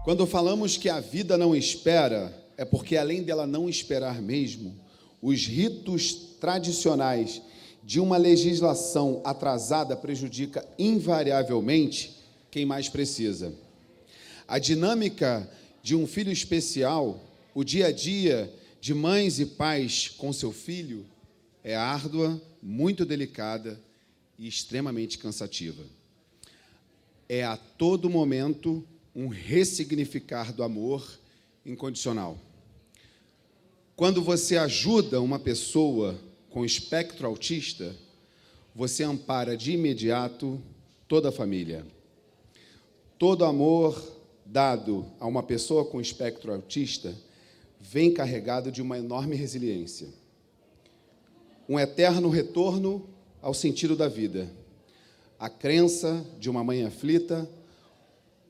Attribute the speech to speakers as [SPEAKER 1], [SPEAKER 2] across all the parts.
[SPEAKER 1] Quando falamos que a vida não espera, é porque, além dela não esperar mesmo, os ritos tradicionais de uma legislação atrasada prejudica invariavelmente quem mais precisa. A dinâmica de um filho especial, o dia a dia de mães e pais com seu filho, é árdua, muito delicada e extremamente cansativa. É a todo momento um ressignificar do amor incondicional. Quando você ajuda uma pessoa com espectro autista, você ampara de imediato toda a família. Todo amor dado a uma pessoa com espectro autista vem carregado de uma enorme resiliência. Um eterno retorno ao sentido da vida. A crença de uma mãe aflita,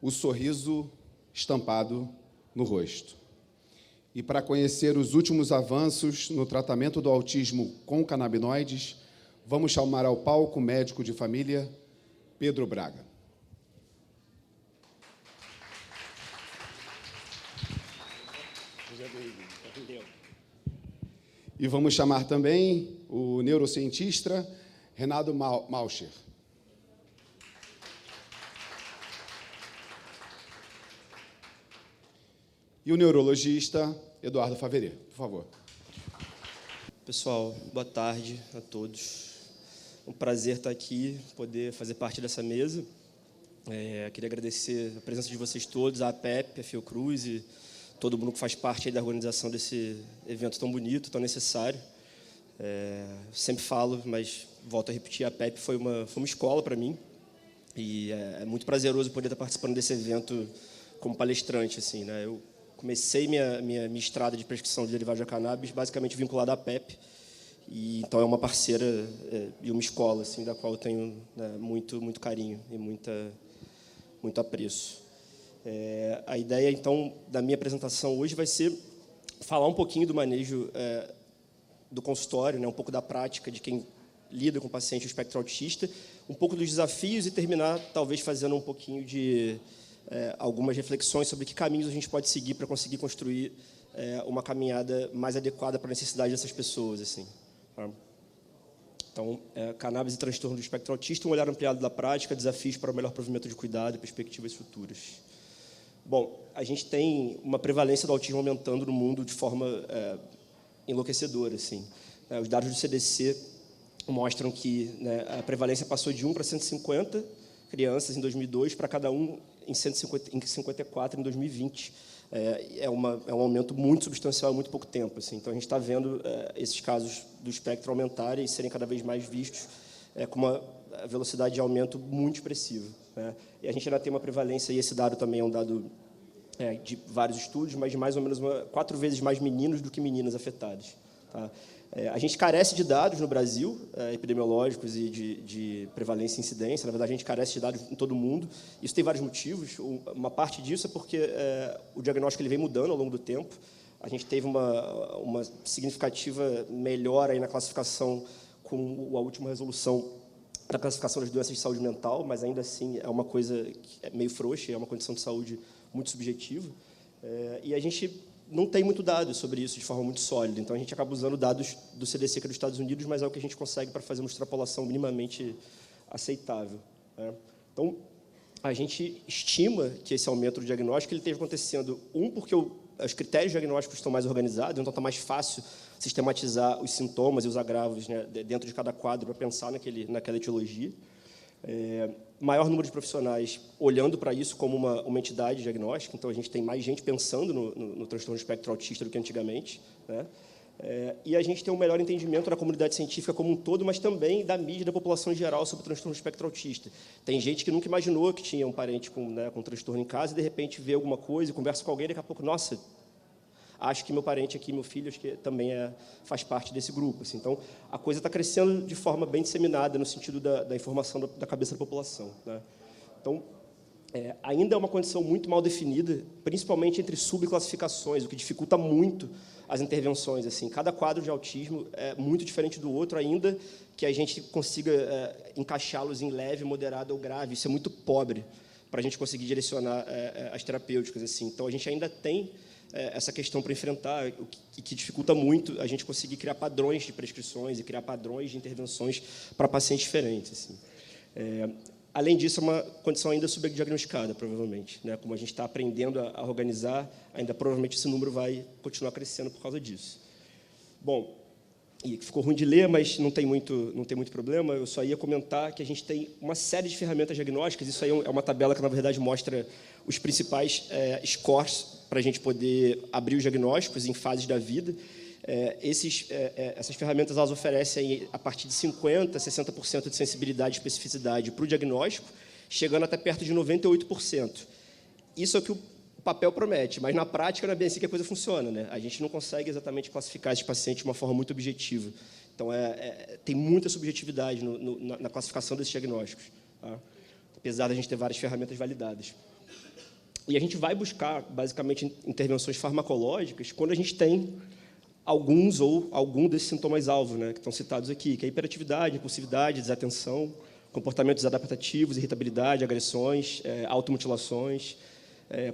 [SPEAKER 1] o sorriso estampado no rosto. E para conhecer os últimos avanços no tratamento do autismo com canabinoides, vamos chamar ao palco o médico de família, Pedro Braga. E vamos chamar também o neurocientista Renato Malcher. E o neurologista Eduardo Faverê, por favor.
[SPEAKER 2] Pessoal, boa tarde a todos. Um prazer estar aqui, poder fazer parte dessa mesa. Queria agradecer a presença de vocês todos, a APEP, a Fiocruz e todo mundo que faz parte aí da organização desse evento tão bonito, tão necessário. Sempre falo, mas volto a repetir, a APEP foi uma escola para mim e é muito prazeroso poder estar participando desse evento como palestrante, assim, né? Eu comecei minha estrada de prescrição de derivados da cannabis basicamente vinculada à PEP, e então é uma parceira e uma escola assim, da qual eu tenho, né, muito carinho e muito apreço. A ideia, então, da minha apresentação hoje vai ser falar um pouquinho do manejo do consultório, né, um pouco da prática de quem lida com paciente espectro autista, um pouco dos desafios e terminar, talvez, fazendo um pouquinho de algumas reflexões sobre que caminhos a gente pode seguir para conseguir construir uma caminhada mais adequada para a necessidade dessas pessoas, assim. Tá? Então, cannabis e transtorno do espectro autista, um olhar ampliado da prática, desafios para o melhor provimento de cuidado e perspectivas futuras. Bom, a gente tem uma prevalência do autismo aumentando no mundo de forma enlouquecedora, assim. Os dados do CDC mostram que, né, a prevalência passou de 1 para 150 crianças em 2002 para cada um em 54 em 2020. É um aumento muito substancial em muito pouco tempo, assim. Então, a gente está vendo esses casos do espectro aumentarem e serem cada vez mais vistos com uma velocidade de aumento muito expressiva, né? E a gente ainda tem uma prevalência, e esse dado também é um dado de vários estudos, mas de mais ou menos 4 vezes mais meninos do que meninas afetados. Tá? A gente carece de dados no Brasil, epidemiológicos e de prevalência e incidência. Na verdade, a gente carece de dados em todo o mundo. Isso tem vários motivos. Uma parte disso é porque o diagnóstico ele vem mudando ao longo do tempo. A gente teve uma significativa melhora aí na classificação com a última resolução da classificação das doenças de saúde mental, mas ainda assim é uma coisa que é meio frouxa, é uma condição de saúde muito subjetiva. E a gente não tem muito dados sobre isso de forma muito sólida, então a gente acaba usando dados do CDC, que é dos Estados Unidos, mas é o que a gente consegue para fazer uma extrapolação minimamente aceitável, né? Então, a gente estima que esse aumento do diagnóstico ele esteja acontecendo, porque os critérios diagnósticos estão mais organizados, então está mais fácil sistematizar os sintomas e os agravos, né, dentro de cada quadro para pensar naquela etiologia. Maior número de profissionais olhando para isso como uma entidade diagnóstica, então a gente tem mais gente pensando no transtorno do espectro autista do que antigamente, né? E a gente tem um melhor entendimento da comunidade científica como um todo, mas também da mídia, da população em geral, sobre o transtorno do espectro autista. Tem gente que nunca imaginou que tinha um parente com transtorno em casa e, de repente, vê alguma coisa, conversa com alguém e, daqui a pouco, nossa, acho que meu parente aqui, meu filho, acho que também faz parte desse grupo, assim. Então, a coisa está crescendo de forma bem disseminada no sentido da informação da cabeça da população, né? Então, ainda é uma condição muito mal definida, principalmente entre subclassificações, o que dificulta muito as intervenções, assim. Cada quadro de autismo é muito diferente do outro, ainda que a gente consiga encaixá-los em leve, moderado ou grave. Isso é muito pobre. para a gente conseguir direcionar as terapêuticas. Assim. Então, a gente ainda tem essa questão para enfrentar, o que dificulta muito a gente conseguir criar padrões de prescrições e criar padrões de intervenções para pacientes diferentes. Assim. Além disso, é uma condição ainda subdiagnosticada, provavelmente. Né? Como a gente está aprendendo a organizar, ainda provavelmente esse número vai continuar crescendo por causa disso. Bom, e ficou ruim de ler, mas não tem muito problema. Eu só ia comentar que a gente tem uma série de ferramentas diagnósticas. Isso aí é uma tabela que, na verdade, mostra os principais scores para a gente poder abrir os diagnósticos em fases da vida. Essas ferramentas elas oferecem a partir de 50%, 60% de sensibilidade e especificidade para o diagnóstico, chegando até perto de 98%. Isso é o que o papel promete, mas na prática não é bem assim que a coisa funciona. Né? A gente não consegue exatamente classificar esses pacientes de uma forma muito objetiva. Então, tem muita subjetividade na classificação desses diagnósticos, tá? Apesar de a gente ter várias ferramentas validadas. E a gente vai buscar, basicamente, intervenções farmacológicas quando a gente tem algum desses sintomas-alvo, né, que estão citados aqui, que é hiperatividade, impulsividade, desatenção, comportamentos adaptativos, irritabilidade, agressões, automutilações,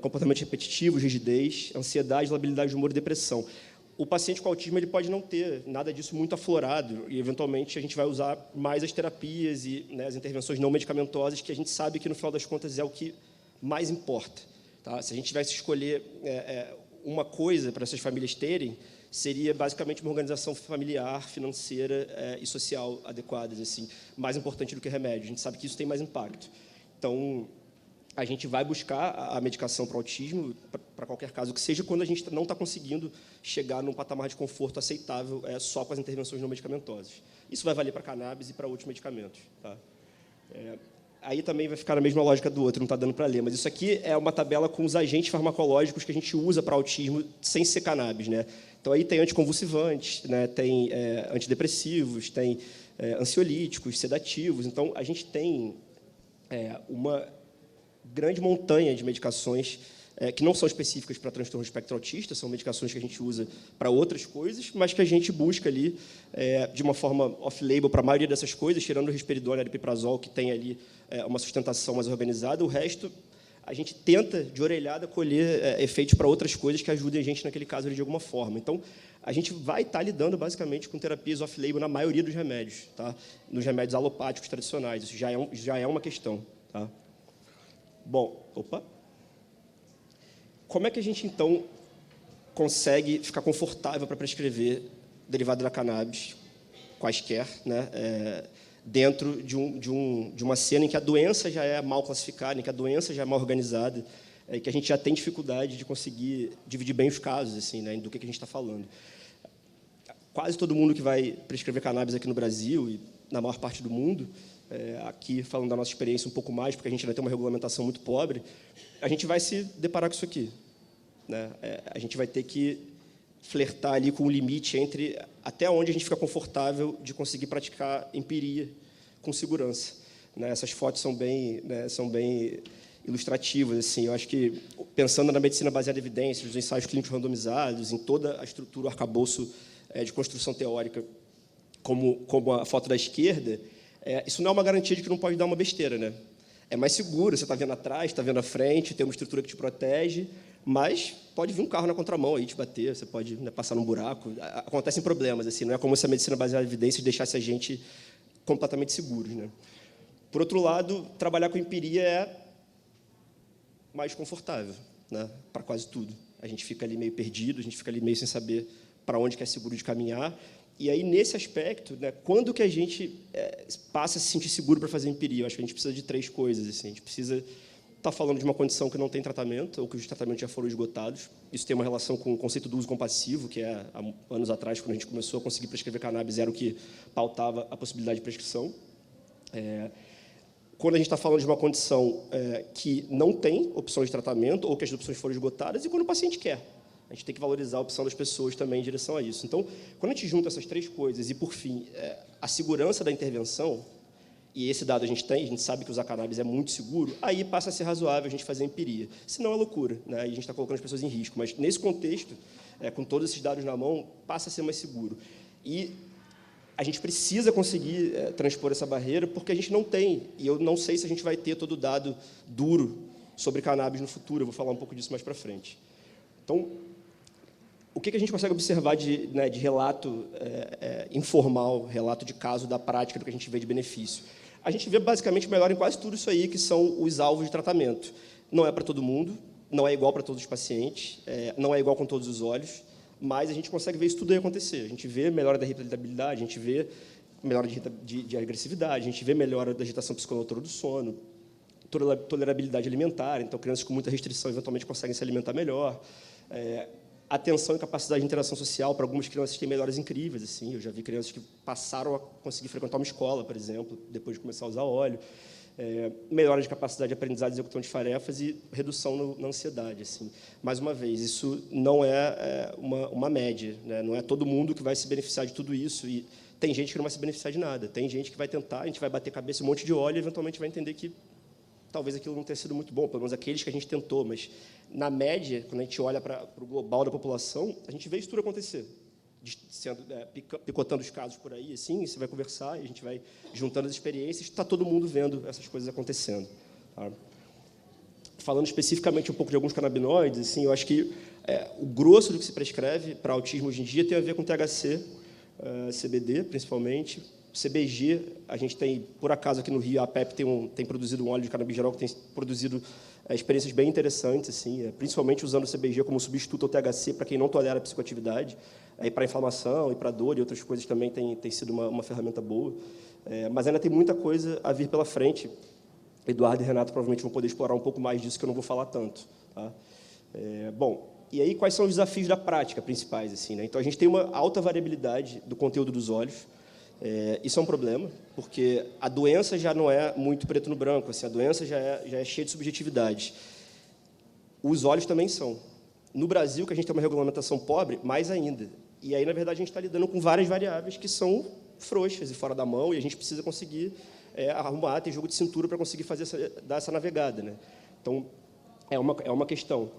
[SPEAKER 2] comportamentos repetitivos, rigidez, ansiedade, labilidade de humor e depressão. O paciente com autismo ele pode não ter nada disso muito aflorado e, eventualmente, a gente vai usar mais as terapias e, né, as intervenções não medicamentosas, que a gente sabe que, no final das contas, é o que mais importa. Tá? Se a gente tivesse que escolher uma coisa para essas famílias terem, seria basicamente uma organização familiar, financeira e social adequada, assim, mais importante do que remédio. A gente sabe que isso tem mais impacto. Então, a gente vai buscar a medicação para autismo, para qualquer caso que seja, quando a gente não está conseguindo chegar num patamar de conforto aceitável só com as intervenções não medicamentosas. Isso vai valer para cannabis e para outros medicamentos. Tá? Aí também vai ficar na mesma lógica do outro, não está dando para ler, mas isso aqui é uma tabela com os agentes farmacológicos que a gente usa para autismo sem ser cannabis. Né? Então, aí tem anticonvulsivantes, né? Tem antidepressivos, tem ansiolíticos, sedativos. Então, a gente tem uma grande montanha de medicações que não são específicas para transtorno de espectro autista, são medicações que a gente usa para outras coisas, mas que a gente busca ali, de uma forma off-label, para a maioria dessas coisas, tirando o risperidona e o aripiprazol, que tem ali uma sustentação mais organizada, o resto a gente tenta, de orelhada, colher efeitos para outras coisas que ajudem a gente, naquele caso, de alguma forma. Então, a gente vai estar lidando, basicamente, com terapias off-label na maioria dos remédios, tá? Nos remédios alopáticos tradicionais. Isso já é uma questão. Tá? Bom, como é que a gente, então, consegue ficar confortável para prescrever derivado da cannabis, quaisquer, né? Dentro de uma cena em que a doença já é mal classificada, em que a doença já é mal organizada, e que a gente já tem dificuldade de conseguir dividir bem os casos, assim, né, do que a gente está falando. Quase todo mundo que vai prescrever cannabis aqui no Brasil e na maior parte do mundo, aqui falando da nossa experiência um pouco mais, porque a gente ainda tem uma regulamentação muito pobre, a gente vai se deparar com isso aqui. Né? A gente vai ter que flertar ali com o limite entre até onde a gente fica confortável de conseguir praticar empiria com segurança. Né? Essas fotos são bem ilustrativas. Assim. Eu acho que, pensando na medicina baseada em evidências, nos ensaios clínicos randomizados, em toda a estrutura, o arcabouço de construção teórica, como a foto da esquerda, isso não é uma garantia de que não pode dar uma besteira. Né? É mais seguro, você está vendo atrás, está vendo à frente, tem uma estrutura que te protege, mas pode vir um carro na contramão aí te bater, você pode, né, passar num buraco. Acontecem problemas, assim, não é como se a medicina baseada em evidências deixasse a gente completamente seguros. Né? Por outro lado, trabalhar com empiria é mais confortável, né, para quase tudo. A gente fica ali meio perdido, a gente fica ali meio sem saber para onde que é seguro de caminhar. E aí, nesse aspecto, né, quando que a gente passa a se sentir seguro para fazer empiria? Eu acho que a gente precisa de 3 coisas. Assim. A gente precisa estar falando de uma condição que não tem tratamento, ou que os tratamentos já foram esgotados. Isso tem uma relação com o conceito do uso compassivo, que há anos atrás, quando a gente começou a conseguir prescrever cannabis, era o que pautava a possibilidade de prescrição. Quando a gente está falando de uma condição que não tem opções de tratamento, ou que as opções foram esgotadas, e quando o paciente quer. A gente tem que valorizar a opção das pessoas também em direção a isso. Então, quando a gente junta essas 3 coisas, e, por fim, a segurança da intervenção, e esse dado a gente tem, a gente sabe que usar cannabis é muito seguro, aí passa a ser razoável a gente fazer empiria. Senão é loucura, né? Aí a gente está colocando as pessoas em risco. Mas, nesse contexto, com todos esses dados na mão, passa a ser mais seguro. E a gente precisa conseguir transpor essa barreira, porque a gente não tem, e eu não sei se a gente vai ter todo o dado duro sobre cannabis no futuro, eu vou falar um pouco disso mais para frente. Então, o que a gente consegue observar de relato informal, relato de caso da prática, do que a gente vê de benefício? A gente vê, basicamente, melhor em quase tudo isso aí, que são os alvos de tratamento. Não é para todo mundo, não é igual para todos os pacientes, não é igual com todos os olhos, mas a gente consegue ver isso tudo aí acontecer. A gente vê melhora da irritabilidade, a gente vê melhora de agressividade, a gente vê melhora da agitação psicomotora do sono, tolerabilidade alimentar, então crianças com muita restrição eventualmente conseguem se alimentar melhor, atenção e capacidade de interação social, para algumas crianças têm melhoras incríveis. Assim, eu já vi crianças que passaram a conseguir frequentar uma escola, por exemplo, depois de começar a usar óleo. Melhora de capacidade de aprendizado e execução de tarefas e redução na ansiedade. Assim. Mais uma vez, isso não é uma média, né? Não é todo mundo que vai se beneficiar de tudo isso, e tem gente que não vai se beneficiar de nada, tem gente que vai tentar, a gente vai bater cabeça em um monte de óleo e, eventualmente, vai entender que talvez aquilo não tenha sido muito bom, pelo menos aqueles que a gente tentou, mas, na média, quando a gente olha para o global da população, a gente vê isso tudo acontecer, picotando os casos por aí, assim, você vai conversar, e a gente vai juntando as experiências, está todo mundo vendo essas coisas acontecendo. Tá? Falando especificamente um pouco de alguns canabinoides, assim, eu acho que o grosso do que se prescreve para autismo hoje em dia tem a ver com THC, CBD, principalmente. CBG, a gente tem, por acaso, aqui no Rio, a PEP tem produzido um óleo de canabigerol que tem produzido experiências bem interessantes, assim, principalmente usando o CBG como substituto ao THC para quem não tolera a psicoatividade, e para inflamação, e para dor, e outras coisas também tem sido uma ferramenta boa. Mas ainda tem muita coisa a vir pela frente. Eduardo e Renato provavelmente vão poder explorar um pouco mais disso, que eu não vou falar tanto. Tá? Bom, e aí quais são os desafios da prática principais? Assim, né? Então, a gente tem uma alta variabilidade do conteúdo dos óleos. Isso é um problema, porque a doença já não é muito preto no branco, assim, a doença já é cheia de subjetividade. Os óleos também são. No Brasil, que a gente tem uma regulamentação pobre, mais ainda. E aí, na verdade, a gente está lidando com várias variáveis que são frouxas e fora da mão, e a gente precisa conseguir arrumar, ter jogo de cintura para conseguir dar essa navegada. Né? Então, é uma questão.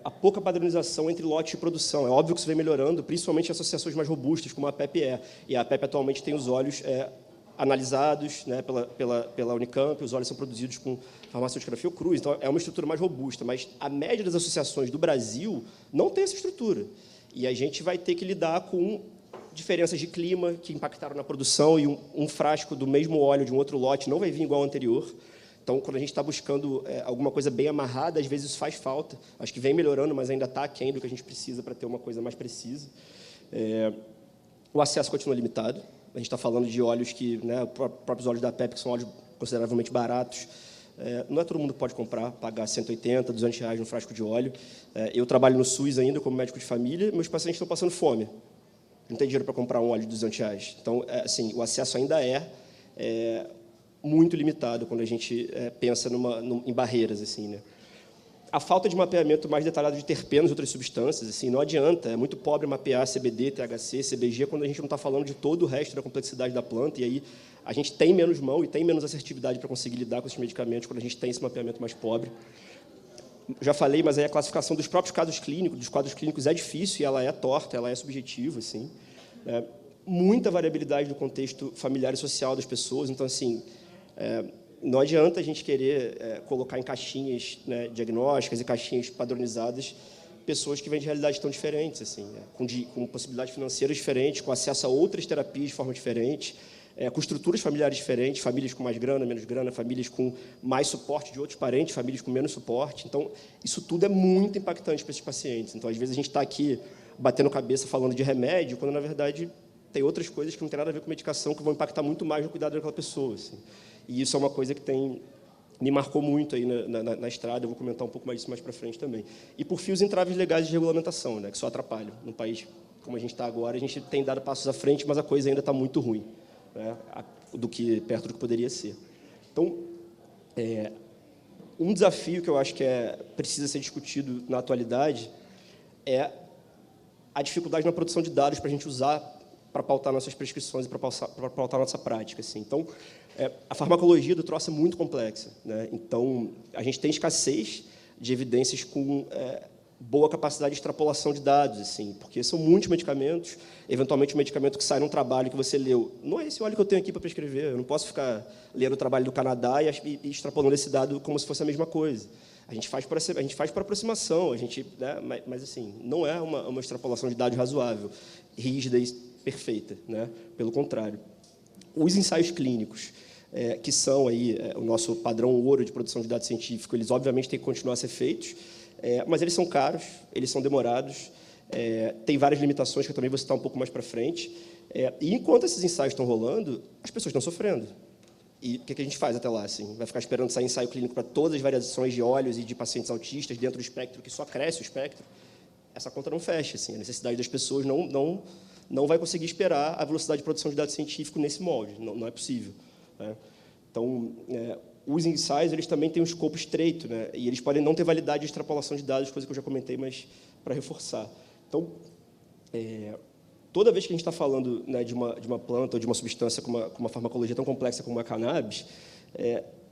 [SPEAKER 2] A pouca padronização entre lote e produção. É óbvio que isso vem melhorando, principalmente em associações mais robustas, como a PEP é. E a PEP atualmente tem os óleos analisados, né, pela Unicamp, os óleos são produzidos com farmacêutica da Fiocruz, então é uma estrutura mais robusta, mas a média das associações do Brasil não tem essa estrutura. E a gente vai ter que lidar com diferenças de clima que impactaram na produção, e um frasco do mesmo óleo de um outro lote não vai vir igual ao anterior. Então, quando a gente está buscando alguma coisa bem amarrada, às vezes isso faz falta. Acho que vem melhorando, mas ainda está aquém do que a gente precisa para ter uma coisa mais precisa. O acesso continua limitado. A gente está falando de óleos que, né, próprios óleos da PEP, que são óleos consideravelmente baratos. Não é todo mundo que pode comprar, pagar 180, 200 reais num frasco de óleo. Eu trabalho no SUS ainda como médico de família, meus pacientes estão passando fome. Não tem dinheiro para comprar um óleo de 200 reais. Então, assim, o acesso ainda é muito limitado quando a gente pensa em barreiras. Assim, né? A falta de mapeamento mais detalhado de terpenos e outras substâncias, assim, não adianta, é muito pobre mapear CBD, THC, CBG, quando a gente não está falando de todo o resto da complexidade da planta, e aí a gente tem menos mão e tem menos assertividade para conseguir lidar com esses medicamentos quando a gente tem esse mapeamento mais pobre. Já falei, mas aí a classificação dos próprios casos clínicos, dos quadros clínicos, é difícil, e ela é torta, ela é subjetiva. Assim, muita variabilidade do contexto familiar e social das pessoas, então, assim, não adianta a gente querer colocar em caixinhas, né, diagnósticas e caixinhas padronizadas pessoas que vêm de realidades tão diferentes, assim, com possibilidades financeiras diferentes, com acesso a outras terapias de forma diferente, com estruturas familiares diferentes, famílias com mais grana, menos grana, famílias com mais suporte de outros parentes, famílias com menos suporte. Então, isso tudo é muito impactante para esses pacientes. Então, às vezes, a gente está aqui batendo cabeça falando de remédio, quando, na verdade, tem outras coisas que não tem nada a ver com medicação, que vão impactar muito mais no cuidado daquela pessoa. Assim. E isso é uma coisa que me marcou muito aí na estrada, eu vou comentar um pouco mais disso mais para frente também. E, por fio, os entraves legais de regulamentação, né, que só atrapalham. Num país como a gente está agora, a gente tem dado passos à frente, mas a coisa ainda está muito ruim, né, perto do que poderia ser. Então, um desafio que eu acho que precisa ser discutido na atualidade é a dificuldade na produção de dados para a gente usar para pautar nossas prescrições e para pautar nossa prática. Assim. Então, a farmacologia do troço é muito complexa. Né? Então, a gente tem escassez de evidências com boa capacidade de extrapolação de dados, assim, porque são muitos medicamentos, eventualmente um medicamento que sai num trabalho que você leu. Não é esse óleo que eu tenho aqui para prescrever, eu não posso ficar lendo o trabalho do Canadá e extrapolando esse dado como se fosse a mesma coisa. A gente faz por aproximação, né, mas assim, não é uma extrapolação de dados razoável, rígida e perfeita, né? Pelo contrário. Os ensaios clínicos, que são aí o nosso padrão ouro de produção de dados científicos, eles obviamente têm que continuar a ser feitos, mas eles são caros, eles são demorados, tem várias limitações que eu também vou citar um pouco mais para frente, e enquanto esses ensaios estão rolando, as pessoas estão sofrendo. E o que a gente faz até lá? Assim? Vai ficar esperando sair ensaio clínico para todas as variações de óleos e de pacientes autistas dentro do espectro, que só cresce o espectro? Essa conta não fecha. Assim, a necessidade das pessoas não vai conseguir esperar a velocidade de produção de dados científicos nesse molde. Não é possível. Né? Então, os ensaios eles também têm um escopo estreito, né? E eles podem não ter validade de extrapolação de dados, coisa que eu já comentei, mas para reforçar. Então, toda vez que a gente está falando, né, de uma planta ou de uma substância com uma farmacologia tão complexa como a cannabis,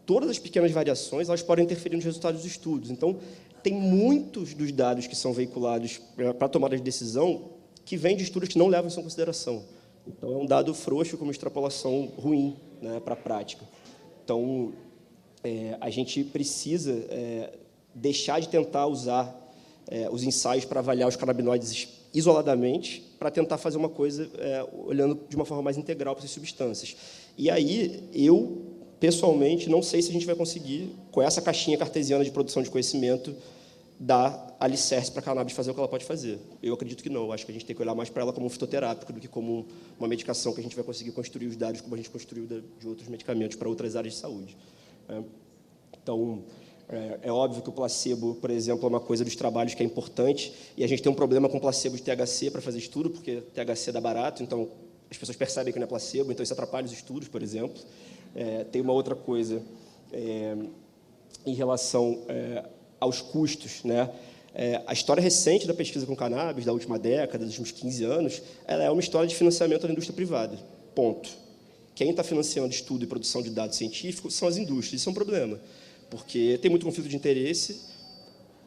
[SPEAKER 2] todas as pequenas variações elas podem interferir nos resultados dos estudos. Então, tem muitos dos dados que são veiculados para a tomada de decisão que vêm de estudos que não levam isso em consideração. Então, é um dado frouxo com uma extrapolação ruim, né, para a prática. Então, a gente precisa deixar de tentar usar os ensaios para avaliar os canabinoides isoladamente, para tentar fazer uma coisa olhando de uma forma mais integral para essas substâncias. E aí, eu, pessoalmente, não sei se a gente vai conseguir, com essa caixinha cartesiana de produção de conhecimento, dar alicerce para a cannabis fazer o que ela pode fazer. Eu acredito que não. Acho que a gente tem que olhar mais para ela como um fitoterápico do que como uma medicação que a gente vai conseguir construir os dados como a gente construiu de outros medicamentos para outras áreas de saúde. Então, é óbvio que o placebo, por exemplo, é uma coisa dos trabalhos que é importante, e a gente tem um problema com placebo de THC para fazer estudo, porque THC dá barato, então as pessoas percebem que não é placebo, então isso atrapalha os estudos, por exemplo. Tem uma outra coisa em relação aos custos, né? A história recente da pesquisa com cannabis, da última década, dos últimos 15 anos, ela é uma história de financiamento da indústria privada. Ponto. Quem está financiando estudo e produção de dados científicos são as indústrias. Isso é um problema, porque tem muito conflito de interesse,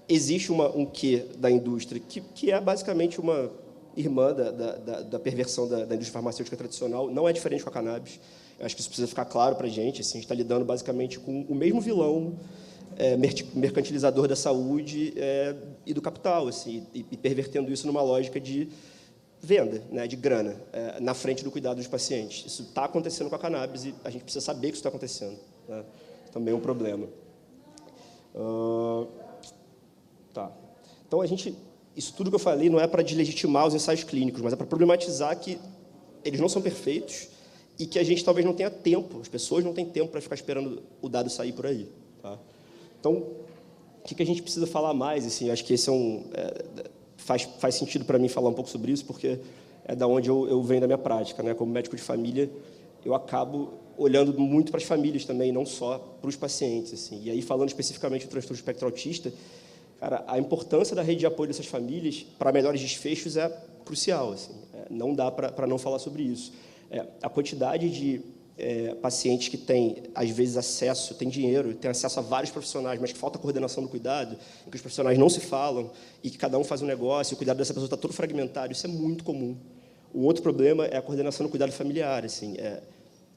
[SPEAKER 2] existe um quê da indústria, que é basicamente uma irmã da perversão da indústria farmacêutica tradicional, não é diferente com a cannabis. Eu acho que isso precisa ficar claro para a gente. Assim, a gente está lidando basicamente com o mesmo vilão mercantilizador da saúde e do capital, assim, e pervertendo isso numa lógica de venda, né, de grana, na frente do cuidado dos pacientes. Isso está acontecendo com a cannabis e a gente precisa saber que isso está acontecendo. Né? Também é um problema. Tá. Então, isso tudo que eu falei não é para deslegitimar os ensaios clínicos, mas é para problematizar que eles não são perfeitos e que a gente talvez não tenha tempo, as pessoas não têm tempo para ficar esperando o dado sair por aí. Tá? Então, o que a gente precisa falar mais? Assim, acho que esse faz sentido para mim falar um pouco sobre isso, porque é da onde eu venho da minha prática. Né? Como médico de família, eu acabo olhando muito para as famílias também, não só para os pacientes. Assim. E aí, falando especificamente do transtorno espectro autista, cara, a importância da rede de apoio dessas famílias para melhores desfechos é crucial. Assim. Não dá para não falar sobre isso. A quantidade de pacientes que têm, às vezes, tem dinheiro, tem acesso a vários profissionais, mas que falta coordenação do cuidado, em que os profissionais não se falam e que cada um faz um negócio, e o cuidado dessa pessoa está todo fragmentado, isso é muito comum. Um outro problema é a coordenação do cuidado familiar. Assim,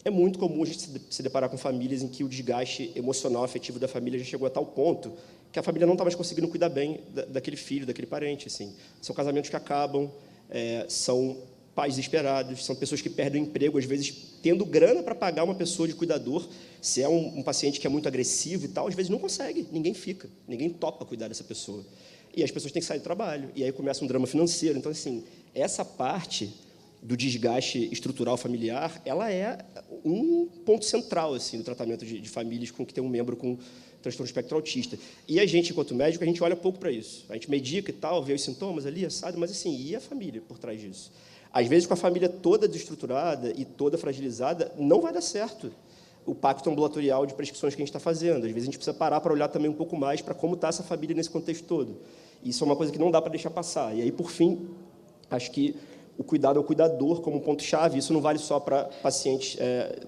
[SPEAKER 2] é muito comum a gente se deparar com famílias em que o desgaste emocional, afetivo da família já chegou a tal ponto que a família não está mais conseguindo cuidar bem daquele filho, daquele parente. Assim. São casamentos que acabam, são pais desesperados, são pessoas que perdem o emprego, às vezes tendo grana para pagar uma pessoa de cuidador. Se é um paciente que é muito agressivo e tal, às vezes não consegue, ninguém fica, ninguém topa cuidar dessa pessoa. E as pessoas têm que sair do trabalho, e aí começa um drama financeiro. Então, assim, essa parte do desgaste estrutural familiar, ela é um ponto central assim, no tratamento de famílias com que tem um membro com transtorno espectro autista. E a gente, enquanto médico, a gente olha pouco para isso. A gente medica e tal, vê os sintomas ali, assado, mas assim, e a família por trás disso? Às vezes, com a família toda desestruturada e toda fragilizada, não vai dar certo o pacto ambulatorial de prescrições que a gente está fazendo. Às vezes, a gente precisa parar para olhar também um pouco mais para como está essa família nesse contexto todo. Isso é uma coisa que não dá para deixar passar. E aí, por fim, acho que o cuidado ao cuidador como um ponto-chave. Isso não vale só para pacientes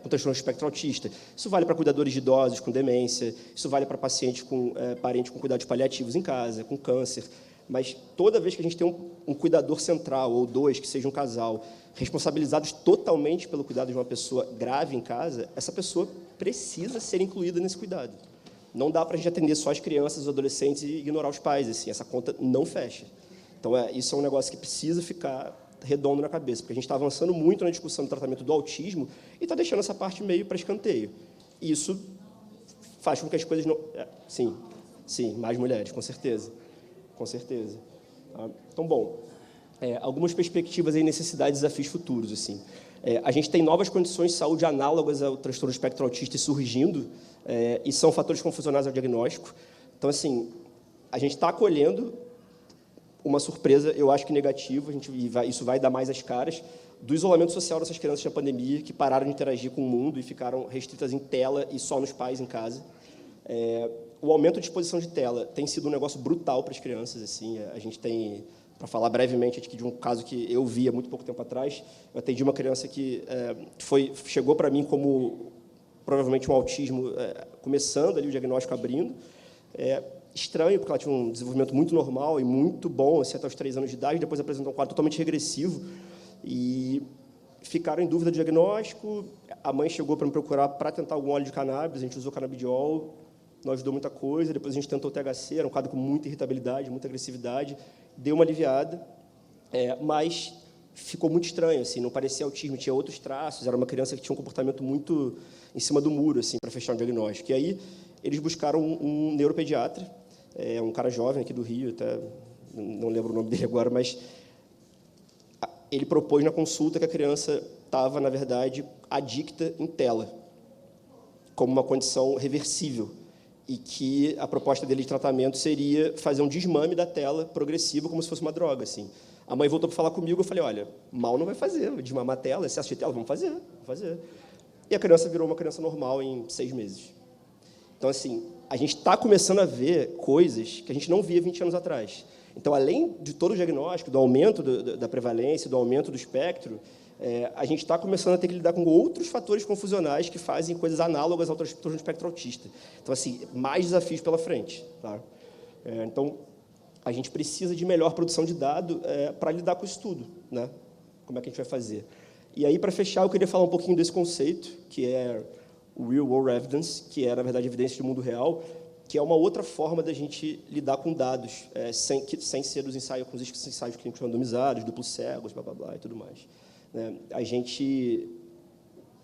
[SPEAKER 2] com transtorno espectro autista. Isso vale para cuidadores de idosos com demência, isso vale para pacientes com parentes com cuidados paliativos em casa, com câncer. Mas toda vez que a gente tem um cuidador central, ou dois, que seja um casal, responsabilizados totalmente pelo cuidado de uma pessoa grave em casa, essa pessoa precisa ser incluída nesse cuidado. Não dá para a gente atender só as crianças, os adolescentes e ignorar os pais. Assim, essa conta não fecha. Então, isso é um negócio que precisa ficar redondo na cabeça, porque a gente está avançando muito na discussão do tratamento do autismo e está deixando essa parte meio para escanteio. E isso faz com que as coisas não... Sim, mais mulheres, com certeza. Com certeza. Então, bom, algumas perspectivas e necessidades e desafios futuros. Assim. A gente tem novas condições de saúde análogas ao transtorno do espectro autista surgindo, e são fatores confusionais ao diagnóstico. Então, assim, a gente está acolhendo uma surpresa, eu acho que negativa, isso vai dar mais as caras, do isolamento social dessas crianças na pandemia, que pararam de interagir com o mundo e ficaram restritas em tela e só nos pais em casa. O aumento de exposição de tela tem sido um negócio brutal para as crianças. Assim, a gente tem, para falar brevemente aqui de um caso que eu vi há muito pouco tempo atrás, eu atendi uma criança que chegou para mim como provavelmente um autismo, começando ali o diagnóstico abrindo, estranho, porque ela tinha um desenvolvimento muito normal e muito bom, assim, até os 3 anos de idade, depois apresentou um quadro totalmente regressivo, e ficaram em dúvida do diagnóstico. A mãe chegou para me procurar para tentar algum óleo de cannabis, a gente usou canabidiol, não ajudou muita coisa, depois a gente tentou o THC, era um quadro com muita irritabilidade, muita agressividade, deu uma aliviada, mas ficou muito estranho, assim, não parecia autismo, tinha outros traços, era uma criança que tinha um comportamento muito em cima do muro, assim, para fechar um diagnóstico. E aí eles buscaram um neuropediatra, um cara jovem aqui do Rio, até não lembro o nome dele agora, mas ele propôs na consulta que a criança estava, na verdade, adicta em tela, como uma condição reversível, e que a proposta dele de tratamento seria fazer um desmame da tela progressivo, como se fosse uma droga. Assim. A mãe voltou para falar comigo, eu falei, olha, mal não vai fazer, desmamar a tela, excesso de tela, vamos fazer. E a criança virou uma criança normal em 6 meses. Então, assim, a gente está começando a ver coisas que a gente não via 20 anos atrás. Então, além de todo o diagnóstico, do aumento da prevalência, do aumento do espectro, a gente está começando a ter que lidar com outros fatores confusionais que fazem coisas análogas ao transtorno do espectro autista. Então, assim, mais desafios pela frente. Tá? Então, a gente precisa de melhor produção de dado para lidar com isso tudo. Né? Como é que a gente vai fazer? E aí, para fechar, eu queria falar um pouquinho desse conceito, que é o Real World Evidence, que é, na verdade, evidência do mundo real, que é uma outra forma da gente lidar com dados, sem ser os ensaios clínicos randomizados, duplos cegos, blá, blá, blá, e tudo mais. A gente,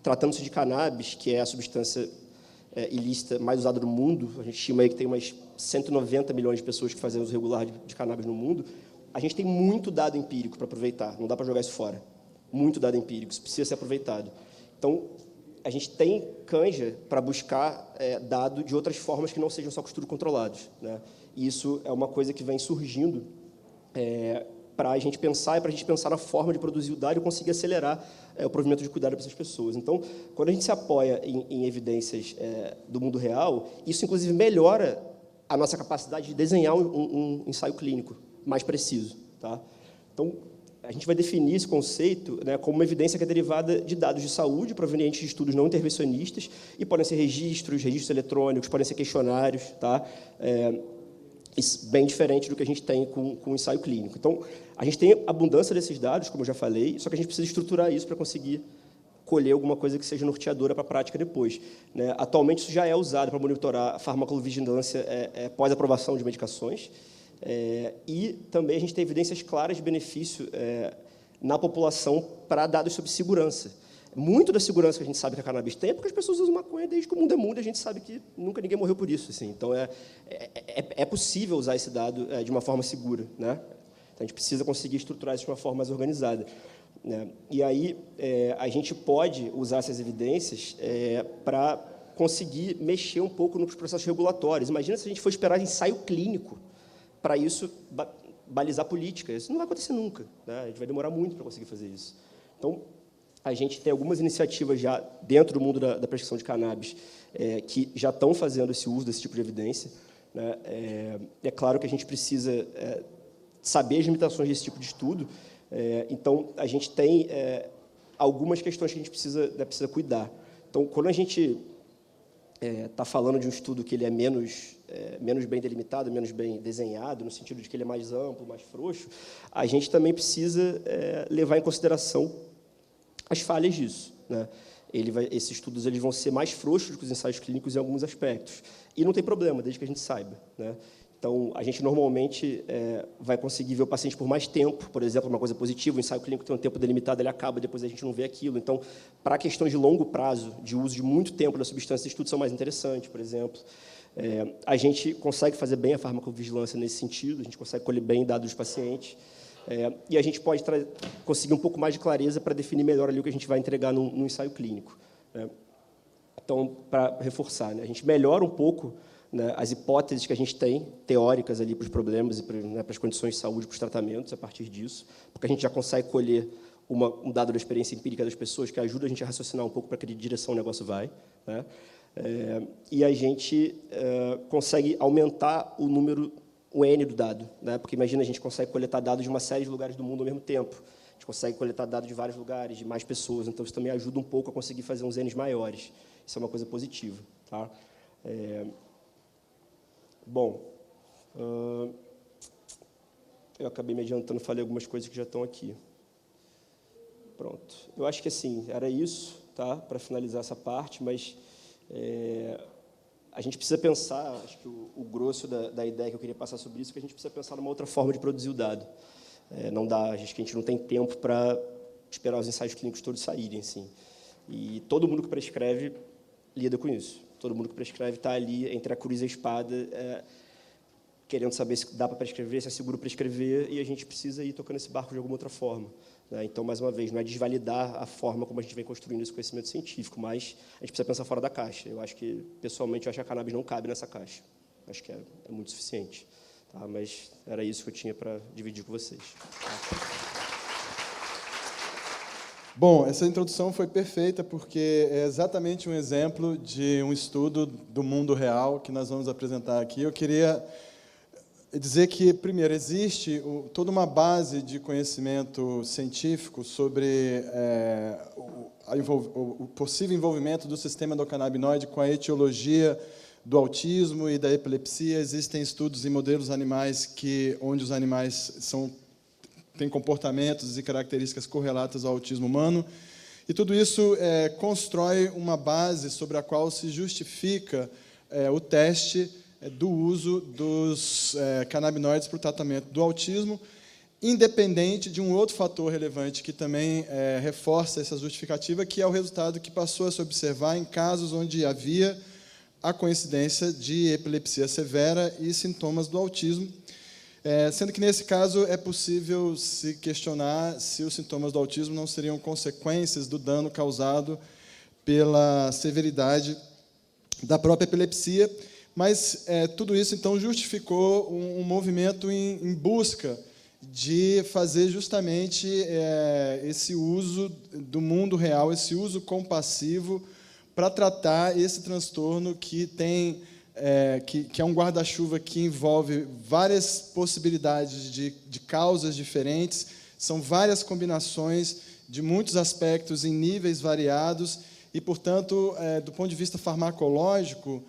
[SPEAKER 2] tratando-se de cannabis, que é a substância ilícita mais usada no mundo, a gente estima aí que tem umas 190 milhões de pessoas que fazem uso regular de cannabis no mundo, a gente tem muito dado empírico para aproveitar, não dá para jogar isso fora. Muito dado empírico, isso precisa ser aproveitado. Então, a gente tem canja para buscar dado de outras formas que não sejam só costura controlados. Né? E isso é uma coisa que vem surgindo para a gente pensar e para a gente pensar na forma de produzir o dado e conseguir acelerar o provimento de cuidado para essas pessoas. Então, quando a gente se apoia em evidências do mundo real, isso, inclusive, melhora a nossa capacidade de desenhar um ensaio clínico mais preciso. Tá? Então, a gente vai definir esse conceito como uma evidência que é derivada de dados de saúde provenientes de estudos não intervencionistas, e podem ser registros eletrônicos, podem ser questionários, tá? Bem diferente do que a gente tem com o ensaio clínico. Então, a gente tem abundância desses dados, como eu já falei, só que a gente precisa estruturar isso para conseguir colher alguma coisa que seja norteadora para a prática depois. Né? Atualmente, isso já é usado para monitorar a farmacovigilança pós-aprovação de medicações, e também a gente tem evidências claras de benefício na população para dados sobre segurança. Muito da segurança que a gente sabe que a cannabis tem é porque as pessoas usam maconha desde que o mundo é mundo, e a gente sabe que nunca ninguém morreu por isso. Assim. Então, é possível usar esse dado de uma forma segura. Né? Então, a gente precisa conseguir estruturar isso de uma forma mais organizada. Né? E aí, a gente pode usar essas evidências para conseguir mexer um pouco nos processos regulatórios. Imagina se a gente for esperar ensaio clínico para isso balizar política. Isso não vai acontecer nunca. Né? A gente vai demorar muito para conseguir fazer isso. Então, a gente tem algumas iniciativas já dentro do mundo da prescrição de cannabis que já estão fazendo esse uso desse tipo de evidência. Né? É claro que a gente precisa saber as limitações desse tipo de estudo. Então, a gente tem algumas questões que a gente precisa cuidar. Então, quando a gente está falando de um estudo que ele é menos bem delimitado, menos bem desenhado, no sentido de que ele é mais amplo, mais frouxo, a gente também precisa levar em consideração as falhas disso, né? Esses estudos eles vão ser mais frouxos que os ensaios clínicos em alguns aspectos. E não tem problema, desde que a gente saiba, né? Então, a gente normalmente vai conseguir ver o paciente por mais tempo, por exemplo, uma coisa positiva, o ensaio clínico tem um tempo delimitado, ele acaba, depois a gente não vê aquilo. Então, para questões de longo prazo, de uso de muito tempo da substância, esses estudos são mais interessantes, por exemplo. A gente consegue fazer bem a farmacovigilância nesse sentido, a gente consegue colher bem dados dos pacientes, e a gente pode conseguir um pouco mais de clareza para definir melhor ali o que a gente vai entregar no ensaio clínico, né? Então, para reforçar, né, a gente melhora um pouco, né, as hipóteses que a gente tem, teóricas ali para os problemas e para as condições de saúde, para os tratamentos, a partir disso, porque a gente já consegue colher um dado da experiência empírica das pessoas que ajuda a gente a raciocinar um pouco para que direção o negócio vai, né? E a gente consegue aumentar o N do dado, né? Porque imagina, a gente consegue coletar dados de uma série de lugares do mundo ao mesmo tempo, a gente consegue coletar dados de vários lugares, de mais pessoas, então isso também ajuda um pouco a conseguir fazer uns Ns maiores. Isso é uma coisa positiva, tá? Bom, eu acabei me adiantando, falei algumas coisas que já estão aqui. Pronto. Eu acho que, assim, era isso, tá? Para finalizar essa parte, mas a gente precisa pensar, acho que o grosso da ideia que eu queria passar sobre isso, é que a gente precisa pensar numa outra forma de produzir o dado. Não dá, acho que a gente não tem tempo para esperar os ensaios clínicos todos saírem, assim. E todo mundo que prescreve lida com isso. Todo mundo que prescreve está ali entre a cruz e a espada, querendo saber se dá para prescrever, se é seguro prescrever, e a gente precisa ir tocando esse barco de alguma outra forma, né? Então, mais uma vez, não é desvalidar a forma como a gente vem construindo esse conhecimento científico, mas a gente precisa pensar fora da caixa. Eu acho que, pessoalmente, eu acho que a cannabis não cabe nessa caixa. Acho que é muito suficiente. Tá? Mas era isso que eu tinha para dividir com vocês. Tá?
[SPEAKER 3] Bom, essa introdução foi perfeita, porque é exatamente um exemplo de um estudo do mundo real que nós vamos apresentar aqui. Eu queria dizer que, primeiro, existe toda uma base de conhecimento científico sobre o possível envolvimento do sistema endocannabinoide com a etiologia do autismo e da epilepsia. Existem estudos em modelos animais onde os animais têm comportamentos e características correlatas ao autismo humano. E tudo isso constrói uma base sobre a qual se justifica o teste do uso dos canabinoides para o tratamento do autismo, independente de um outro fator relevante que também reforça essa justificativa, que é o resultado que passou a se observar em casos onde havia a coincidência de epilepsia severa e sintomas do autismo, sendo que, nesse caso, é possível se questionar se os sintomas do autismo não seriam consequências do dano causado pela severidade da própria epilepsia. Mas tudo isso, então, justificou um movimento em busca de fazer justamente esse uso do mundo real, esse uso compassivo para tratar esse transtorno que é um guarda-chuva que envolve várias possibilidades de causas diferentes, são várias combinações de muitos aspectos em níveis variados e, portanto, do ponto de vista farmacológico,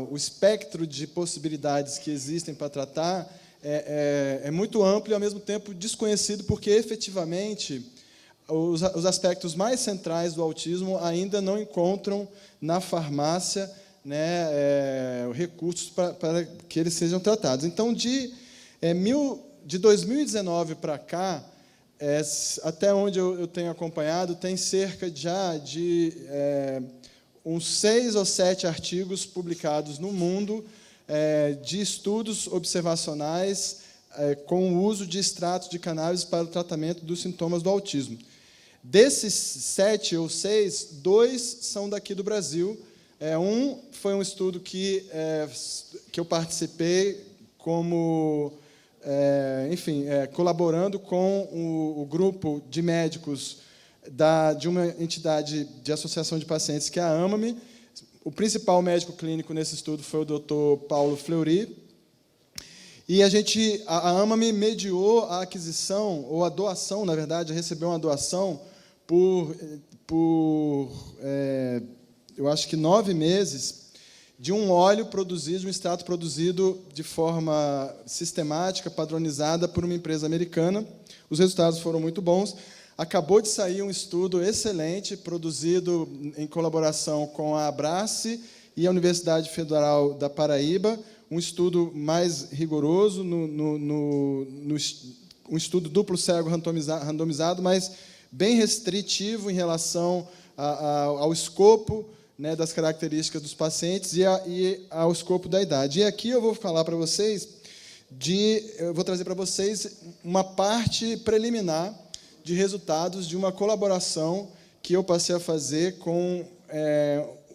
[SPEAKER 3] o espectro de possibilidades que existem para tratar é muito amplo e, ao mesmo tempo, desconhecido, porque, efetivamente, os aspectos mais centrais do autismo ainda não encontram na farmácia, né, recursos para que eles sejam tratados. Então, de 2019 para cá, até onde eu tenho acompanhado, tem cerca já de uns 6 ou 7 artigos publicados no mundo de estudos observacionais com o uso de extratos de cannabis para o tratamento dos sintomas do autismo. Desses 7 ou 6, 2 são daqui do Brasil. Um foi um estudo que eu participei como, colaborando com o grupo de médicos de uma entidade de associação de pacientes, que é a AMAME. O principal médico clínico nesse estudo foi o Dr. Paulo Fleury. E a AMAME mediou a aquisição, ou a doação, na verdade, recebeu uma doação por eu acho que 9 meses, de um óleo produzido, de um extrato produzido de forma sistemática, padronizada por uma empresa americana. Os resultados foram muito bons. Acabou de sair um estudo excelente, produzido em colaboração com a Abrace e a Universidade Federal da Paraíba, um estudo mais rigoroso, um estudo duplo cego randomizado, mas bem restritivo em relação ao escopo, né, das características dos pacientes e ao escopo da idade. E aqui eu vou falar para vocês, eu vou trazer para vocês uma parte preliminar de resultados de uma colaboração que eu passei a fazer com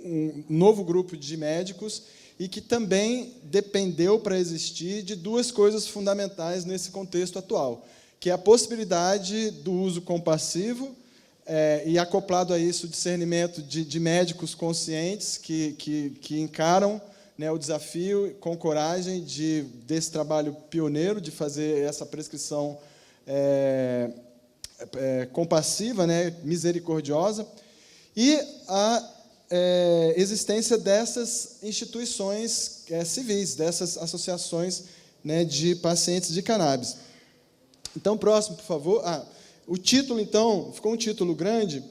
[SPEAKER 3] um novo grupo de médicos e que também dependeu para existir de 2 coisas fundamentais nesse contexto atual, que é a possibilidade do uso compassivo e, acoplado a isso, o discernimento de médicos conscientes que encaram, né, o desafio com coragem desse trabalho pioneiro, de fazer essa prescrição compassiva, né, misericordiosa, e a existência dessas instituições civis, dessas associações, né, de pacientes de cannabis. Então, próximo, por favor. O título, então, ficou um título grande,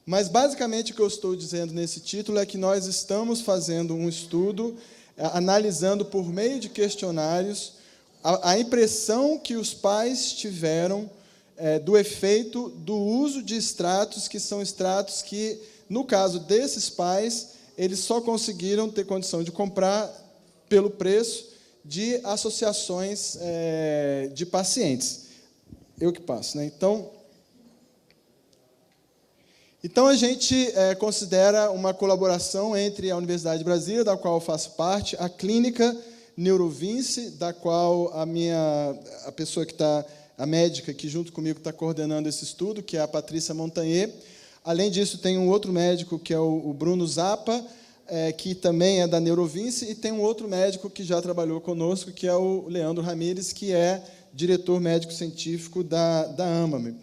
[SPEAKER 3] mas, basicamente, o que eu estou dizendo nesse título é que nós estamos fazendo um estudo, analisando, por meio de questionários, a impressão que os pais tiveram do efeito do uso de extratos, que são extratos que, no caso desses pais, eles só conseguiram ter condição de comprar pelo preço de associações de pacientes. Eu que passo, né? Então a gente considera uma colaboração entre a Universidade de Brasília, da qual eu faço parte, a Clínica Neurovince, da qual a pessoa que está, a médica que junto comigo está coordenando esse estudo, que é a Patrícia Montagnier. Além disso, tem um outro médico, que é o Bruno Zappa, que também é da Neurovince, e tem um outro médico que já trabalhou conosco, que é o Leandro Ramírez, que é diretor médico-científico da AMAME.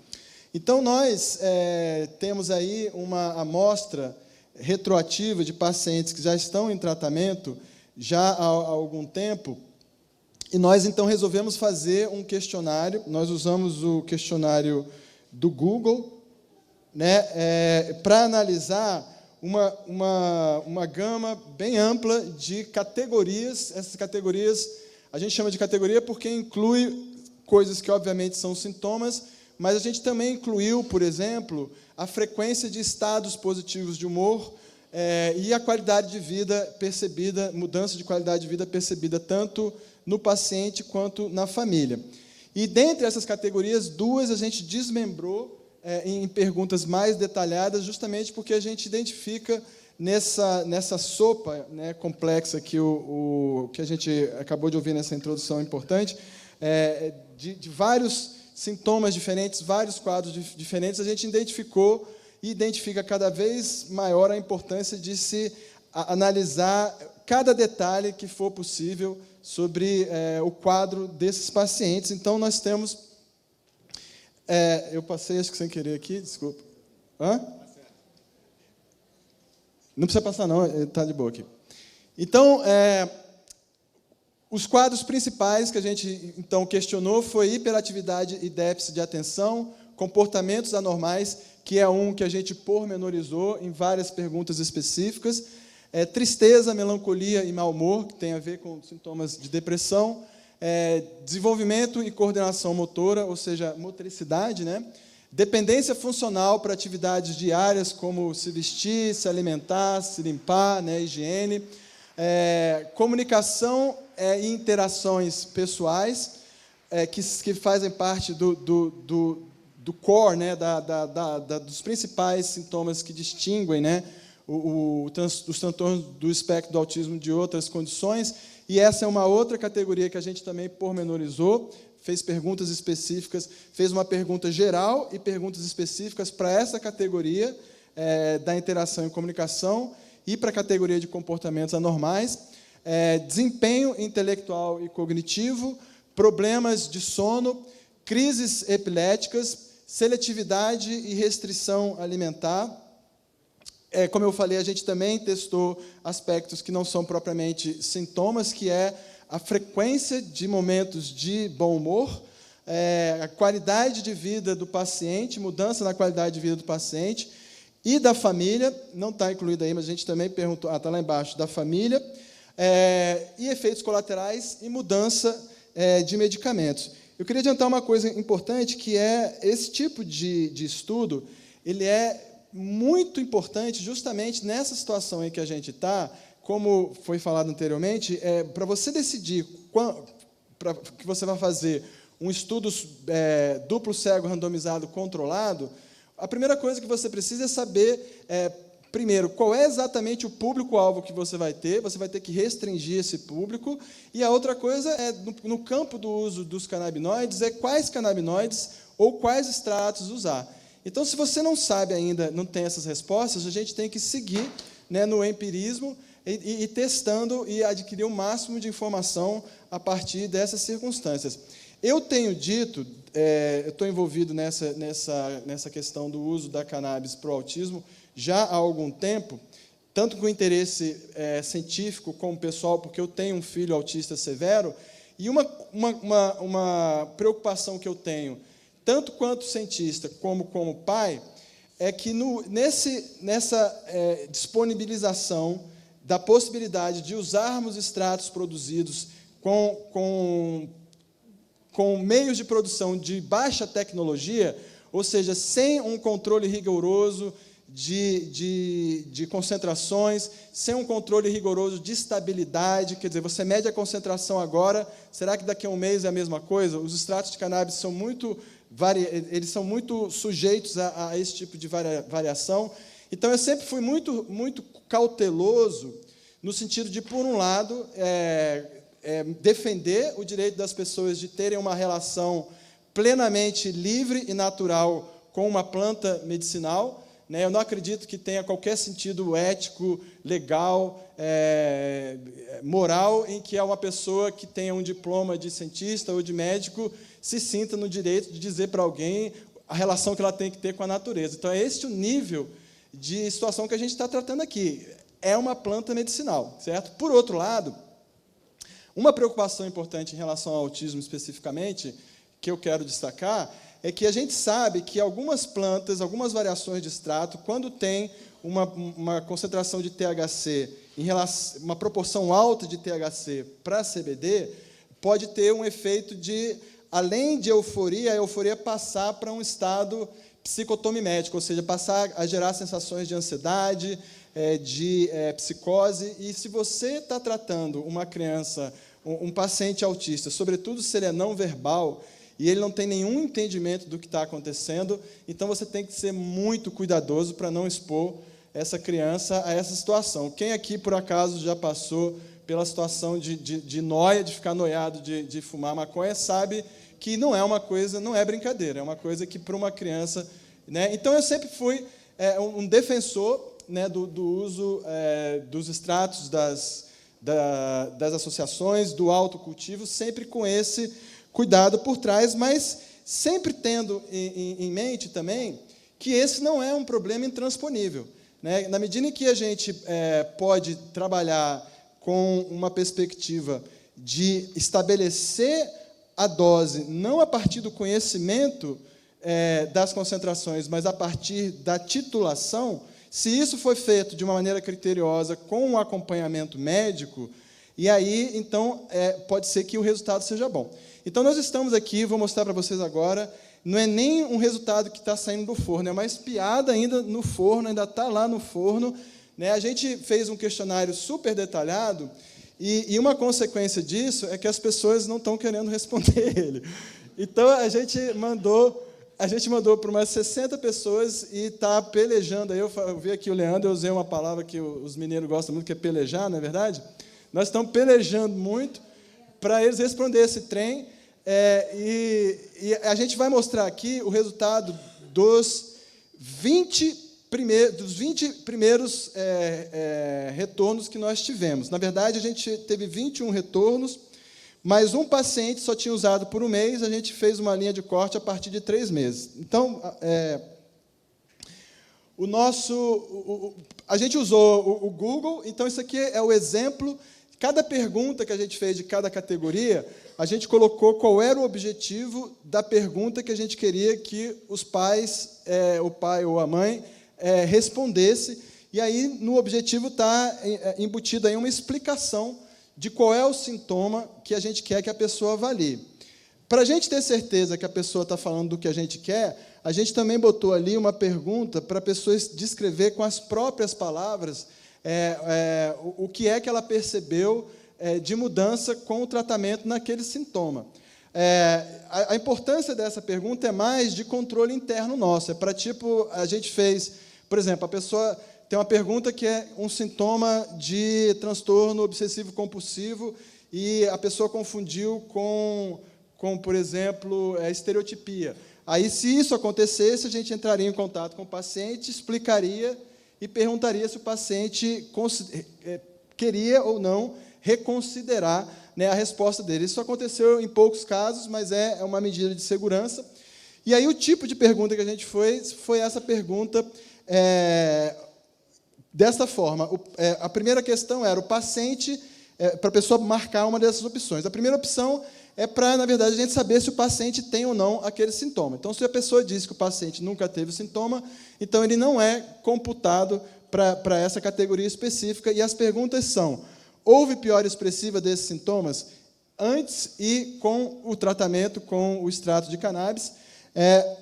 [SPEAKER 3] Então, nós temos aí uma amostra retroativa de pacientes que já estão em tratamento já há algum tempo, e nós, então, resolvemos fazer um questionário. Nós usamos o questionário do Google, né, para analisar uma gama bem ampla de categorias. Essas categorias, a gente chama de categoria porque inclui coisas que, obviamente, são sintomas, mas a gente também incluiu, por exemplo, a frequência de estados positivos de humor e a qualidade de vida percebida, mudança de qualidade de vida percebida tanto no paciente quanto na família. E, dentre essas categorias, 2 a gente desmembrou em perguntas mais detalhadas, justamente porque a gente identifica nessa sopa, né, complexa que a gente acabou de ouvir nessa introdução importante, de vários sintomas diferentes, vários quadros diferentes, a gente identificou e identifica cada vez maior a importância de se analisar cada detalhe que for possível sobre o quadro desses pacientes. Então, nós temos... eu passei, acho que sem querer aqui, desculpa. Não precisa passar, não, está de boa aqui. Então, os quadros principais que a gente, então, questionou foi hiperatividade e déficit de atenção, comportamentos anormais, que é um que a gente pormenorizou em várias perguntas específicas, tristeza, melancolia e mau humor, que tem a ver com sintomas de depressão, desenvolvimento e coordenação motora, ou seja, motricidade, né? Dependência funcional para atividades diárias, como se vestir, se alimentar, se limpar, né? Higiene, comunicação e interações pessoais, que fazem parte do core, né? Dos principais sintomas que distinguem, né? Os transtornos do espectro do autismo de outras condições. E essa é uma outra categoria que a gente também pormenorizou, fez perguntas específicas, fez uma pergunta geral e perguntas específicas para essa categoria da interação e comunicação e para a categoria de comportamentos anormais, desempenho intelectual e cognitivo, problemas de sono, crises epiléticas, seletividade e restrição alimentar, como eu falei, a gente também testou aspectos que não são propriamente sintomas, que é a frequência de momentos de bom humor, a qualidade de vida do paciente, mudança na qualidade de vida do paciente e da família, não está incluído aí, mas a gente também perguntou, está lá embaixo, da família, e efeitos colaterais e mudança de medicamentos. Eu queria adiantar uma coisa importante, que é esse tipo de estudo, ele é muito importante justamente nessa situação em que a gente está, como foi falado anteriormente, para você decidir que você vai fazer um estudo duplo cego randomizado controlado, a primeira coisa que você precisa é saber, primeiro, qual é exatamente o público-alvo que você vai ter que restringir esse público, e a outra coisa é, no campo do uso dos canabinoides, quais canabinoides ou quais extratos usar. Então, se você não sabe ainda, não tem essas respostas, a gente tem que seguir, né, no empirismo e testando e adquirir o máximo de informação a partir dessas circunstâncias. Eu tenho dito, eu estou envolvido nessa questão do uso da cannabis para o autismo já há algum tempo, tanto com interesse científico como pessoal, porque eu tenho um filho autista severo, e uma preocupação que eu tenho, tanto quanto cientista como pai, é que nessa disponibilização da possibilidade de usarmos extratos produzidos com meios de produção de baixa tecnologia, ou seja, sem um controle rigoroso de concentrações, sem um controle rigoroso de estabilidade, quer dizer, você mede a concentração agora, será que daqui a um mês é a mesma coisa? Os extratos de cannabis são muito sujeitos a esse tipo de variação. Então, eu sempre fui muito, muito cauteloso, no sentido de, por um lado, defender o direito das pessoas de terem uma relação plenamente livre e natural com uma planta medicinal. Eu não acredito que tenha qualquer sentido ético, legal, moral, em que uma pessoa que tenha um diploma de cientista ou de médico se sinta no direito de dizer para alguém a relação que ela tem que ter com a natureza. Então, é esse o nível de situação que a gente está tratando aqui. É uma planta medicinal, certo? Por outro lado, uma preocupação importante em relação ao autismo especificamente, que eu quero destacar, é que a gente sabe que algumas plantas, algumas variações de extrato, quando tem uma concentração de THC, uma proporção alta de THC para CBD, pode ter um efeito de, além de euforia, a euforia passar para um estado psicotomimético, ou seja, passar a gerar sensações de ansiedade, de psicose. E se você está tratando uma criança, um paciente autista, sobretudo se ele é não verbal, e ele não tem nenhum entendimento do que está acontecendo, então você tem que ser muito cuidadoso para não expor essa criança a essa situação. Quem aqui, por acaso, já passou pela situação de noia, de ficar noiado de fumar maconha, sabe que não é uma coisa, não é brincadeira, é uma coisa que, para uma criança... Então, eu sempre fui um defensor, do uso dos extratos das associações, do autocultivo, sempre com esse cuidado por trás, mas sempre tendo em mente também que esse não é um problema intransponível. Na medida em que a gente pode trabalhar com uma perspectiva de estabelecer a dose, não a partir do conhecimento das concentrações, mas a partir da titulação, se isso for feito de uma maneira criteriosa, com um acompanhamento médico, e aí, então, pode ser que o resultado seja bom. Então, nós estamos aqui, vou mostrar para vocês agora, não é nem um resultado que está saindo do forno, é uma espiada ainda no forno, ainda está lá no forno. A gente fez um questionário super detalhado, e uma consequência disso é que as pessoas não estão querendo responder ele. Então, a gente mandou para umas 60 pessoas e está pelejando. Aí eu vi aqui o Leandro, eu usei uma palavra que os mineiros gostam muito, que é pelejar, não é verdade? Nós estamos pelejando muito para eles responder esse trem, e a gente vai mostrar aqui o resultado dos 20 primeiros retornos que nós tivemos. Na verdade, a gente teve 21 retornos, mas um paciente só tinha usado por um mês, a gente fez uma linha de corte a partir de 3 meses. Então, a gente usou o Google, então isso aqui é o exemplo. Cada pergunta que a gente fez de cada categoria, a gente colocou qual era o objetivo da pergunta que a gente queria que os pais, o pai ou a mãe, respondesse. E aí, no objetivo, está embutido aí uma explicação de qual é o sintoma que a gente quer que a pessoa avalie. Para a gente ter certeza que a pessoa está falando do que a gente quer, a gente também botou ali uma pergunta para a pessoa descrever com as próprias palavras o que é que ela percebeu de mudança com o tratamento naquele sintoma. A importância dessa pergunta é mais de controle interno nosso. É para, tipo, a gente fez, por exemplo, a pessoa tem uma pergunta que é um sintoma de transtorno obsessivo-compulsivo e a pessoa confundiu com, por exemplo, estereotipia. Aí, se isso acontecesse, a gente entraria em contato com o paciente, explicaria e perguntaria se o paciente queria ou não reconsiderar, né, a resposta dele. Isso aconteceu em poucos casos, mas é uma medida de segurança. E aí o tipo de pergunta que a gente foi essa pergunta dessa forma. A primeira questão era o paciente, para a pessoa marcar uma dessas opções. A primeira opção é para, na verdade, a gente saber se o paciente tem ou não aquele sintoma. Então, se a pessoa diz que o paciente nunca teve o sintoma, então ele não é computado para essa categoria específica. E as perguntas são: houve piora expressiva desses sintomas antes e com o tratamento com o extrato de cannabis?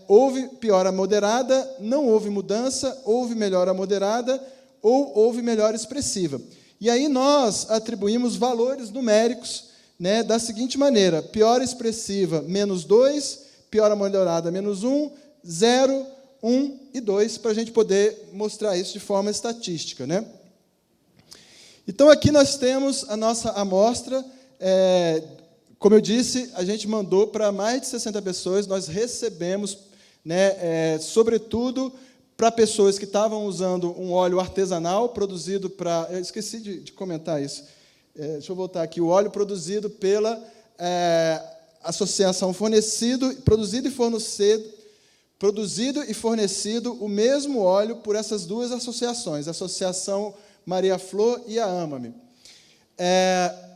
[SPEAKER 3] Houve piora moderada? Não houve mudança? Houve melhora moderada? Ou houve melhora expressiva? E aí nós atribuímos valores numéricos, né, da seguinte maneira: piora expressiva, -2, piora moderada, -1, 0, 1 e 2, para a gente poder mostrar isso de forma estatística, né? Então, aqui nós temos a nossa amostra. Como eu disse, a gente mandou para mais de 60 pessoas, nós recebemos, né, sobretudo para pessoas que estavam usando um óleo artesanal produzido para... Eu esqueci de comentar isso. Deixa eu voltar aqui. O óleo produzido pela associação produzido e fornecido o mesmo óleo por essas duas associações, a Associação Maria Flor e a Ama-me.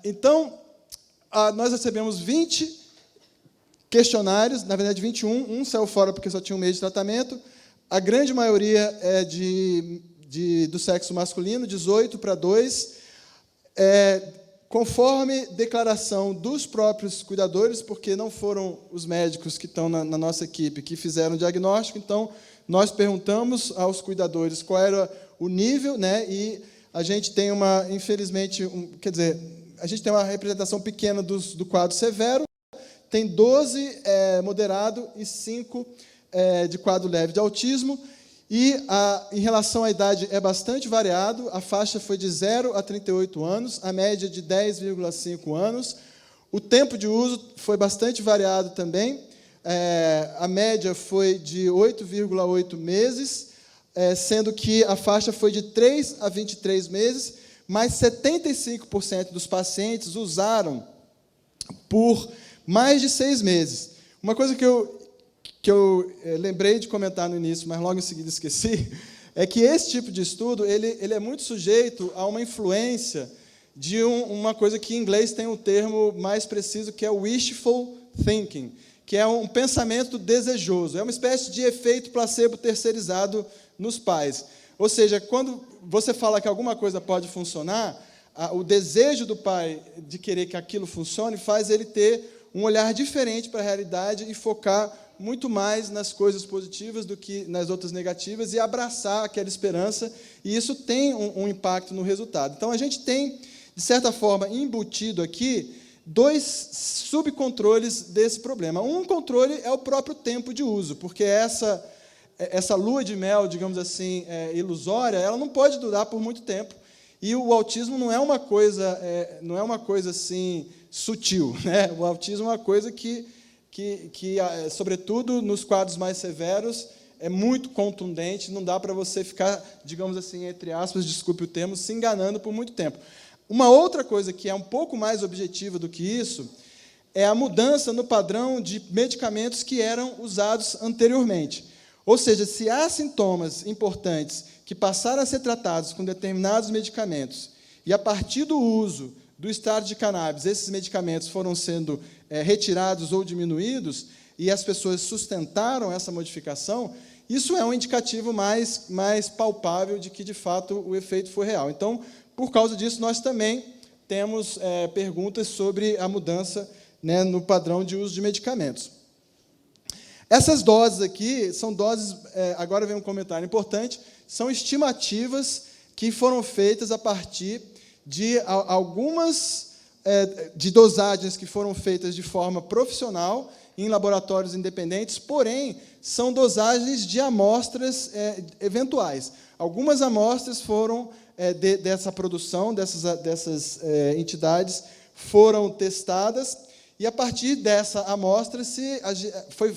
[SPEAKER 3] Então, nós recebemos 20 questionários, na verdade 21, um saiu fora porque só tinha um mês de tratamento, a grande maioria é do sexo masculino, 18 para 2, conforme declaração dos próprios cuidadores, porque não foram os médicos que estão na nossa equipe que fizeram o diagnóstico, então nós perguntamos aos cuidadores qual era o nível, né, e a gente tem infelizmente, a gente tem uma representação pequena do quadro severo, tem 12 moderado e 5 de quadro leve de autismo, e em relação à idade é bastante variado, a faixa foi de 0 a 38 anos, a média de 10,5 anos, o tempo de uso foi bastante variado também, a média foi de 8,8 meses, sendo que a faixa foi de 3 a 23 meses, mas 75% dos pacientes usaram por mais de 6 meses. Uma coisa que eu lembrei de comentar no início, mas logo em seguida esqueci, é que esse tipo de estudo ele é muito sujeito a uma influência de uma coisa que em inglês tem um termo mais preciso, que é o wishful thinking, que é um pensamento desejoso. É uma espécie de efeito placebo terceirizado nos pais. Ou seja, quando você fala que alguma coisa pode funcionar, o desejo do pai de querer que aquilo funcione faz ele ter um olhar diferente para a realidade e focar muito mais nas coisas positivas do que nas outras negativas e abraçar aquela esperança, e isso tem um impacto no resultado. Então, a gente tem, de certa forma, embutido aqui 2 subcontroles desse problema. Um controle é o próprio tempo de uso, porque essa lua de mel, digamos assim, ilusória, ela não pode durar por muito tempo. E o autismo não é uma coisa assim sutil, né? O autismo é uma coisa que sobretudo nos quadros mais severos, é muito contundente. Não dá para você ficar, digamos assim, entre aspas, desculpe o termo, se enganando por muito tempo. Uma outra coisa que é um pouco mais objetiva do que isso é a mudança no padrão de medicamentos que eram usados anteriormente. Ou seja, se há sintomas importantes que passaram a ser tratados com determinados medicamentos, e a partir do uso do extrato de cannabis, esses medicamentos foram sendo retirados ou diminuídos, e as pessoas sustentaram essa modificação, isso é um indicativo mais palpável de que, de fato, o efeito foi real. Então, por causa disso, nós também temos perguntas sobre a mudança, né, no padrão de uso de medicamentos. Essas doses aqui são doses, agora vem um comentário importante, são estimativas que foram feitas a partir de algumas de dosagens que foram feitas de forma profissional em laboratórios independentes, porém, são dosagens de amostras eventuais. Algumas amostras foram, dessa produção, dessas entidades, foram testadas, e, a partir dessa amostra,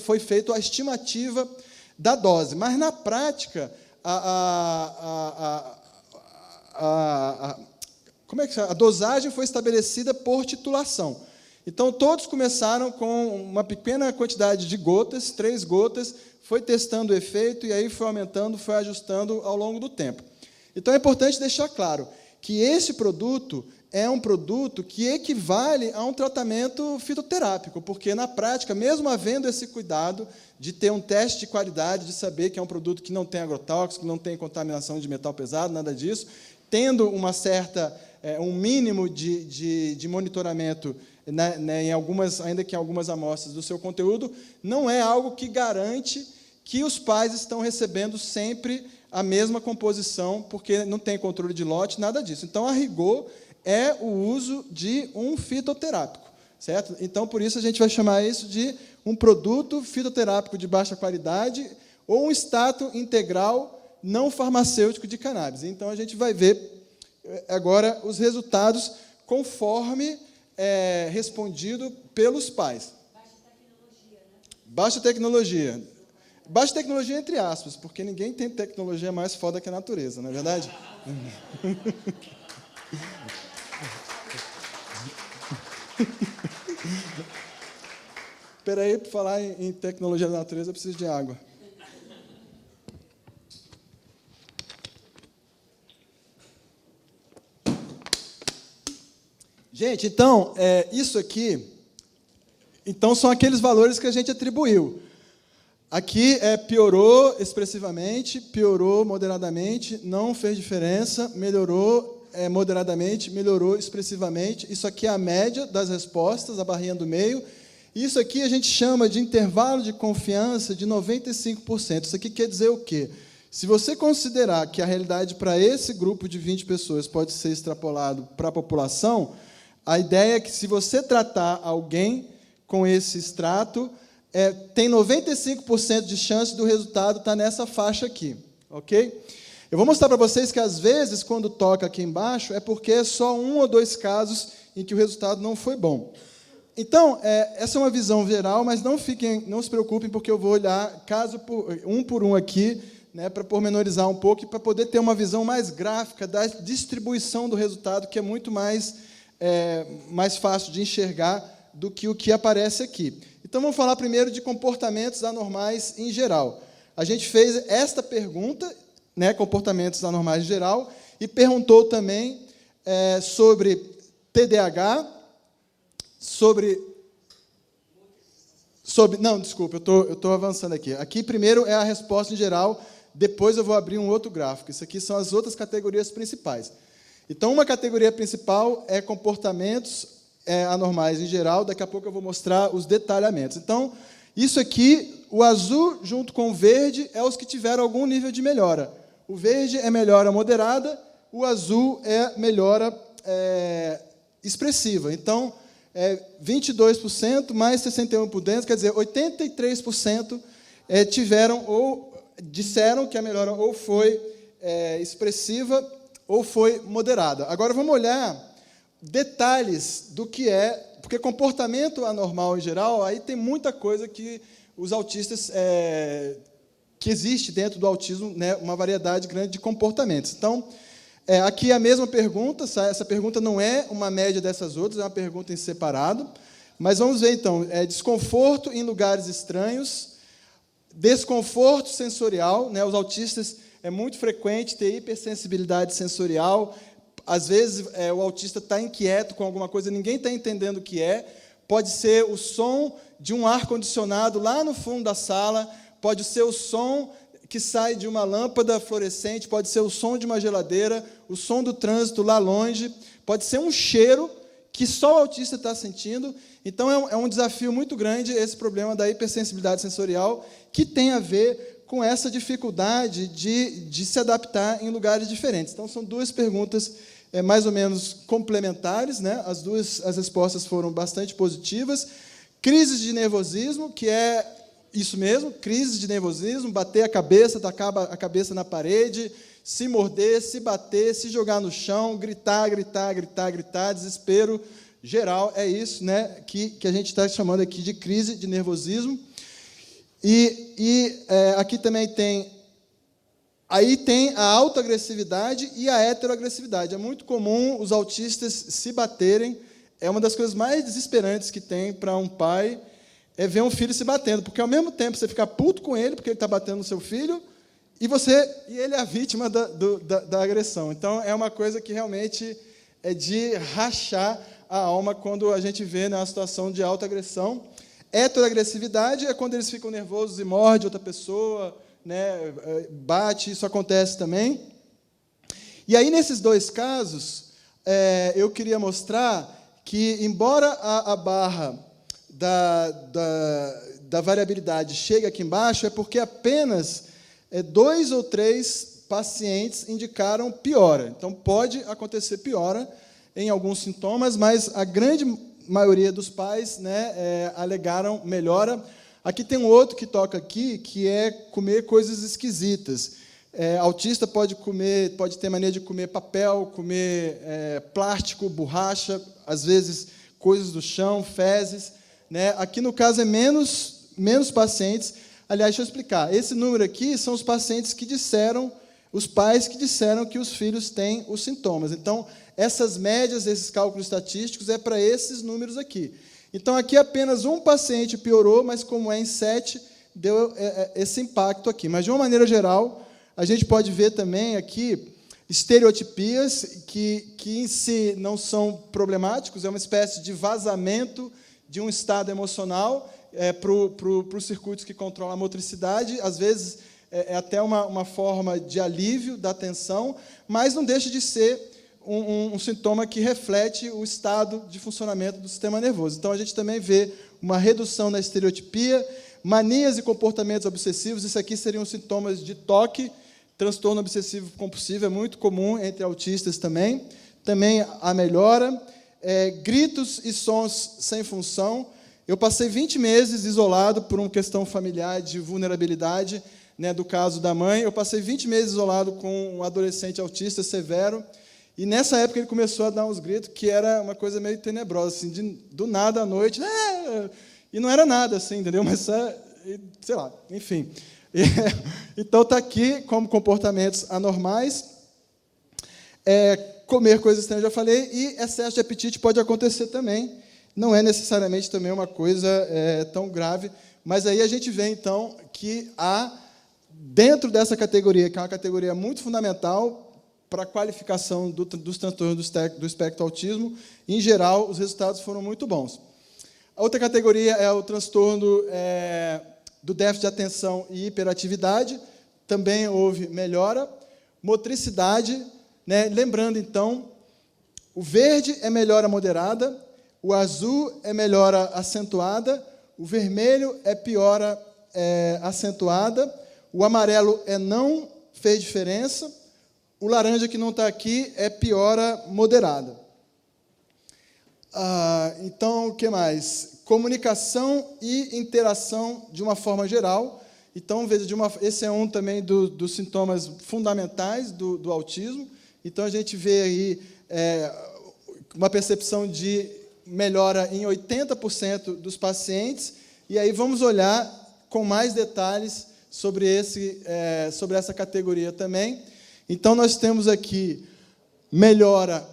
[SPEAKER 3] foi feita a estimativa da dose. Mas, na prática, a dosagem foi estabelecida por titulação. Então, todos começaram com uma pequena quantidade de gotas, 3 gotas, foi testando o efeito, e aí foi aumentando, foi ajustando ao longo do tempo. Então, é importante deixar claro que esse produto é um produto que equivale a um tratamento fitoterápico, porque, na prática, mesmo havendo esse cuidado de ter um teste de qualidade, de saber que é um produto que não tem agrotóxico, que não tem contaminação de metal pesado, nada disso, tendo um mínimo de monitoramento, né, ainda que em algumas amostras do seu conteúdo, não é algo que garante que os pais estão recebendo sempre a mesma composição, porque não tem controle de lote, nada disso. Então, a rigor, é o uso de um fitoterápico, certo? Então, por isso, a gente vai chamar isso de um produto fitoterápico de baixa qualidade ou um extrato integral não farmacêutico de cannabis. Então, a gente vai ver agora os resultados conforme respondido pelos pais. Baixa tecnologia. Baixa tecnologia entre aspas, porque ninguém tem tecnologia mais foda que a natureza, não é verdade? Espera aí, para falar em tecnologia da natureza, eu preciso de água. Gente, então, isso aqui, então, são aqueles valores que a gente atribuiu. Aqui piorou expressivamente, piorou moderadamente, não fez diferença, melhorou moderadamente, melhorou expressivamente. Isso aqui é a média das respostas, a barrinha do meio. Isso aqui a gente chama de intervalo de confiança de 95%. Isso aqui quer dizer o quê? Se você considerar que a realidade para esse grupo de 20 pessoas pode ser extrapolado para a população, a ideia é que, se você tratar alguém com esse extrato, tem 95% de chance do resultado estar nessa faixa aqui. Ok? Eu vou mostrar para vocês que, às vezes, quando toca aqui embaixo, é porque é só 1 ou 2 casos em que o resultado não foi bom. Então, essa é uma visão geral, mas não se preocupem, porque eu vou olhar caso por um aqui, né, para pormenorizar um pouco e para poder ter uma visão mais gráfica da distribuição do resultado, que é muito mais fácil de enxergar do que o que aparece aqui. Então, vamos falar primeiro de comportamentos anormais em geral. A gente fez esta pergunta, né, comportamentos anormais em geral, e perguntou também sobre TDAH, não, desculpa, eu estou avançando aqui. Aqui, primeiro, é a resposta em geral, depois eu vou abrir um outro gráfico. Isso aqui são as outras categorias principais. Então, uma categoria principal é comportamentos anormais em geral. Daqui a pouco eu vou mostrar os detalhamentos. Então, isso aqui, o azul junto com o verde, é os que tiveram algum nível de melhora. O verde é melhora moderada, o azul é melhora expressiva. Então, 22% mais 61%, quer dizer, 83% tiveram ou disseram que a melhora ou foi expressiva ou foi moderada. Agora, vamos olhar detalhes do que porque comportamento anormal em geral, aí tem muita coisa que os autistas, que existe dentro do autismo, né, uma variedade grande de comportamentos. Então, aqui a mesma pergunta, essa pergunta não é uma média dessas outras, é uma pergunta em separado, mas vamos ver, então, desconforto em lugares estranhos, Desconforto sensorial, né? Os autistas, é muito frequente ter hipersensibilidade sensorial. Às vezes, o autista está inquieto com alguma coisa, ninguém está entendendo o que é. Pode ser o som de um ar-condicionado lá no fundo da sala, pode ser o som que sai de uma lâmpada fluorescente, pode ser o som de uma geladeira, o som do trânsito lá longe, pode ser um cheiro que só o autista está sentindo. Então, é um desafio muito grande esse problema da hipersensibilidade sensorial, que tem a ver com essa dificuldade de se adaptar em lugares diferentes. Então, são duas perguntas mais ou menos complementares, né? As respostas foram bastante positivas. Crise de nervosismo, que é isso mesmo, crise de nervosismo, bater a cabeça, tacar a cabeça na parede, se morder, se bater, se jogar no chão, gritar, desespero geral, é isso, né, que a gente está chamando aqui de crise de nervosismo. Aqui também tem a autoagressividade e a heteroagressividade. É muito comum os autistas se baterem. É uma das coisas mais desesperantes que tem para um pai, é ver um filho se batendo, porque ao mesmo tempo você fica puto com ele, porque ele está batendo no seu filho, e ele é a vítima da agressão. Então, é uma coisa que realmente é de rachar a alma quando a gente vê uma situação de autoagressão. Heteroagressividade é quando eles ficam nervosos e mordem outra pessoa, né, bate, isso acontece também. E aí, nesses dois casos, eu queria mostrar que, embora a barra da variabilidade chegue aqui embaixo, é porque apenas 2 ou 3 pacientes indicaram piora. Então, pode acontecer piora em alguns sintomas, mas a grande maioria dos pais, né, alegaram melhora. Aqui tem um outro que toca aqui, que é comer coisas esquisitas. Autista pode ter mania de comer papel, comer plástico, borracha, às vezes coisas do chão, fezes, né? Aqui, no caso, é menos pacientes. Aliás, deixa eu explicar. Esse número aqui são os pacientes que disseram, os pais que disseram que os filhos têm os sintomas. Então, essas médias, esses cálculos estatísticos, é para esses números aqui. Então, aqui apenas um paciente piorou, mas como é em 7, deu esse impacto aqui. Mas, de uma maneira geral, a gente pode ver também aqui estereotipias que em si não são problemáticos, é uma espécie de vazamento de um estado emocional para os circuitos que controlam a motricidade. Às vezes, é até uma forma de alívio da tensão, mas não deixa de ser um sintoma que reflete o estado de funcionamento do sistema nervoso. Então, a gente também vê uma redução na estereotipia, manias e comportamentos obsessivos. Isso aqui seriam sintomas de TOC, transtorno obsessivo-compulsivo, é muito comum entre autistas também. Também a melhora. Gritos e sons sem função. Eu passei 20 meses isolado por uma questão familiar de vulnerabilidade, né, do caso da mãe. Eu passei 20 meses isolado com um adolescente autista severo, e nessa época ele começou a dar uns gritos que era uma coisa meio tenebrosa, assim, do nada à noite, e não era nada, assim, entendeu? Mas, sei lá, enfim. Então, está aqui como comportamentos anormais. Comer coisas estranhas, já falei, e excesso de apetite pode acontecer também. Não é necessariamente também uma coisa tão grave, mas aí a gente vê, então, que há, dentro dessa categoria, que é uma categoria muito fundamental para a qualificação dos transtornos do espectro autismo, em geral, os resultados foram muito bons. A outra categoria é o transtorno do déficit de atenção e hiperatividade, também houve melhora. Motricidade, né? Lembrando, então, o verde é melhora moderada, o azul é melhora acentuada, o vermelho é piora acentuada, o amarelo não fez diferença, o laranja, que não está aqui, é piora moderada. Então, o que mais? Comunicação e interação de uma forma geral. Então, veja, esse é um também dos sintomas fundamentais do autismo. Então, a gente vê aí uma percepção de melhora em 80% dos pacientes. E aí vamos olhar com mais detalhes sobre essa categoria também. Então, nós temos aqui melhora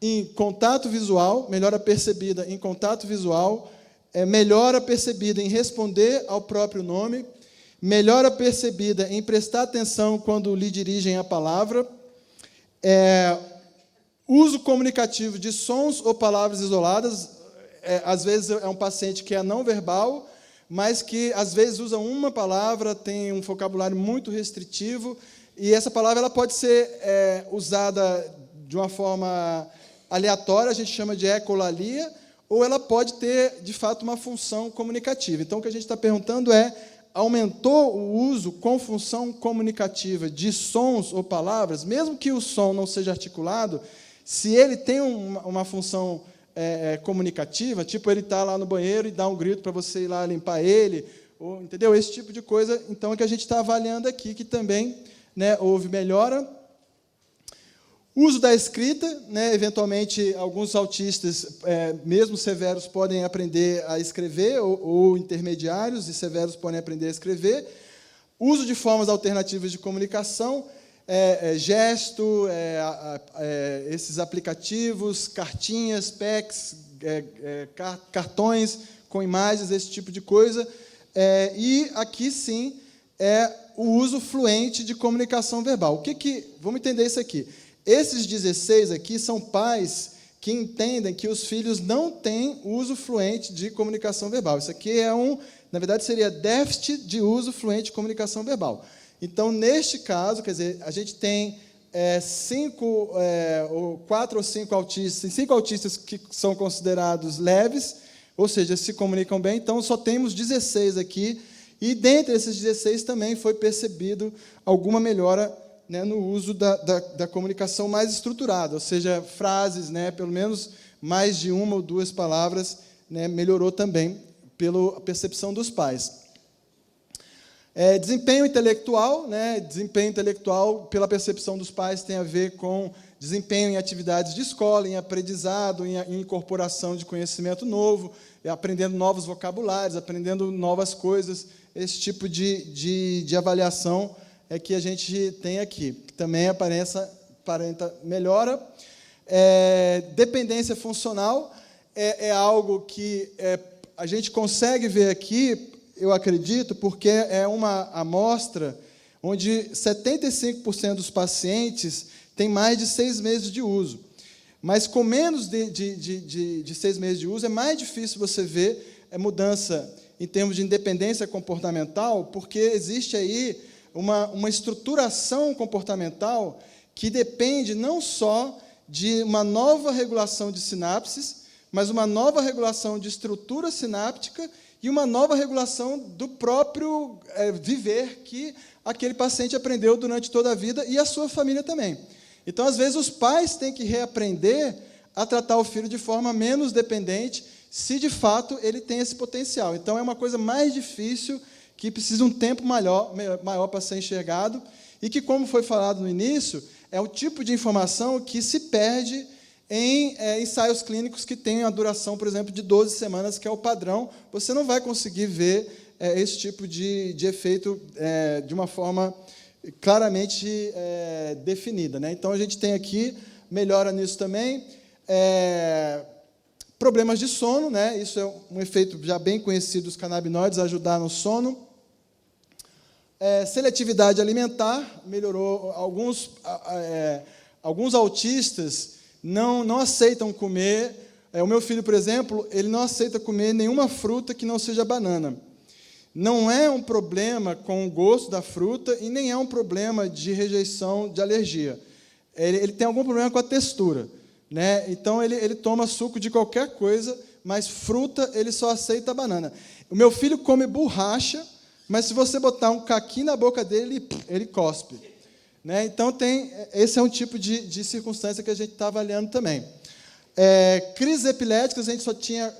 [SPEAKER 3] em contato visual, melhora percebida em contato visual, melhora percebida em responder ao próprio nome, melhora percebida em prestar atenção quando lhe dirigem a palavra, uso comunicativo de sons ou palavras isoladas. Às vezes é um paciente que é não verbal, mas que às vezes usa uma palavra, tem um vocabulário muito restritivo, e essa palavra ela pode ser usada de uma forma aleatória, a gente chama de ecolalia, ou ela pode ter, de fato, uma função comunicativa. Então, o que a gente está perguntando é: aumentou o uso com função comunicativa de sons ou palavras, mesmo que o som não seja articulado, se ele tem uma função comunicativa, tipo ele está lá no banheiro e dá um grito para você ir lá limpar ele, ou, entendeu? Esse tipo de coisa, então, é que a gente está avaliando aqui, que também, né, houve melhora. Uso da escrita, né, eventualmente, alguns autistas, mesmo severos, podem aprender a escrever, ou intermediários e severos podem aprender a escrever. Uso de formas alternativas de comunicação, gesto, esses aplicativos, cartinhas, packs, cartões com imagens, esse tipo de coisa. E aqui, sim, o uso fluente de comunicação verbal. Vamos entender isso aqui. Esses 16 aqui são pais que entendem que os filhos não têm uso fluente de comunicação verbal. Isso aqui na verdade, seria déficit de uso fluente de comunicação verbal. Então, neste caso, quer dizer, a gente tem 4 ou 5 autistas, 5 autistas que são considerados leves, ou seja, se comunicam bem, então só temos 16 aqui, e dentre esses 16 também foi percebido alguma melhora, né, no uso da comunicação mais estruturada, ou seja, frases, né, pelo menos mais de uma ou duas palavras, né, melhorou também pela percepção dos pais. Desempenho intelectual, né, desempenho intelectual, pela percepção dos pais, tem a ver com desempenho em atividades de escola, em aprendizado, em incorporação de conhecimento novo, aprendendo novos vocabulários, aprendendo novas coisas, esse tipo de avaliação que a gente tem aqui, que também aparenta melhora. Dependência funcional é algo que a gente consegue ver aqui, eu acredito, porque é uma amostra onde 75% dos pacientes têm mais de 6 meses de uso. Mas com menos de 6 meses de uso, é mais difícil você ver mudança em termos de independência comportamental, porque existe aí uma estruturação comportamental que depende não só de uma nova regulação de sinapses, mas uma nova regulação de estrutura sináptica e uma nova regulação do próprio viver que aquele paciente aprendeu durante toda a vida e a sua família também. Então, às vezes, os pais têm que reaprender a tratar o filho de forma menos dependente, se de fato ele tem esse potencial. Então, é uma coisa mais difícil, que precisa de um tempo maior para ser enxergado, e que, como foi falado no início, é o tipo de informação que se perde em ensaios clínicos que têm a duração, por exemplo, de 12 semanas, que é o padrão. Você não vai conseguir ver esse tipo de efeito de uma forma claramente definida, né? Então, a gente tem aqui, melhora nisso também, problemas de sono, né? Isso é um efeito já bem conhecido dos canabinoides, ajudar no sono. Seletividade alimentar, melhorou. Alguns autistas não aceitam comer. O meu filho, por exemplo, ele não aceita comer nenhuma fruta que não seja banana. Não é um problema com o gosto da fruta e nem é um problema de rejeição de alergia. Ele tem algum problema com a textura, né? Então, ele toma suco de qualquer coisa, mas fruta ele só aceita a banana. O meu filho come borracha, mas se você botar um caqui na boca dele, ele cospe, né? Então, esse é um tipo de circunstância que a gente está avaliando também. Crises epiléticas, a gente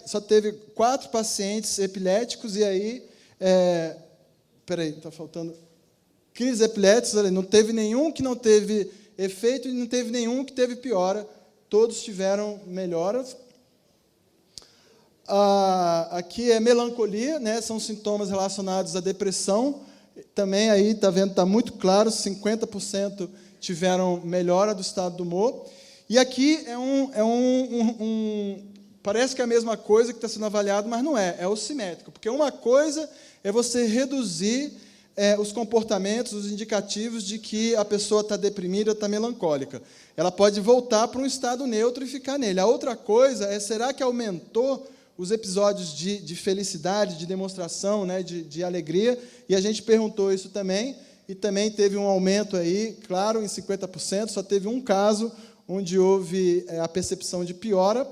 [SPEAKER 3] só teve 4 pacientes epiléticos, e aí... está faltando... Crises epiléticas, não teve nenhum que não teve efeito e não teve nenhum que teve piora. Todos tiveram melhoras. Aqui é melancolia, né? São sintomas relacionados à depressão. Também aí está vendo, está muito claro, 50% tiveram melhora do estado do humor. E aqui parece que é a mesma coisa que está sendo avaliado, mas não é. É o simétrico, porque uma coisa é você reduzir os comportamentos, os indicativos de que a pessoa está deprimida, está melancólica. Ela pode voltar para um estado neutro e ficar nele. A outra coisa é, será que aumentou os episódios de felicidade, de demonstração, né, de alegria? E a gente perguntou isso também, e também teve um aumento aí, claro, em 50%, só teve um caso onde houve a percepção de piora.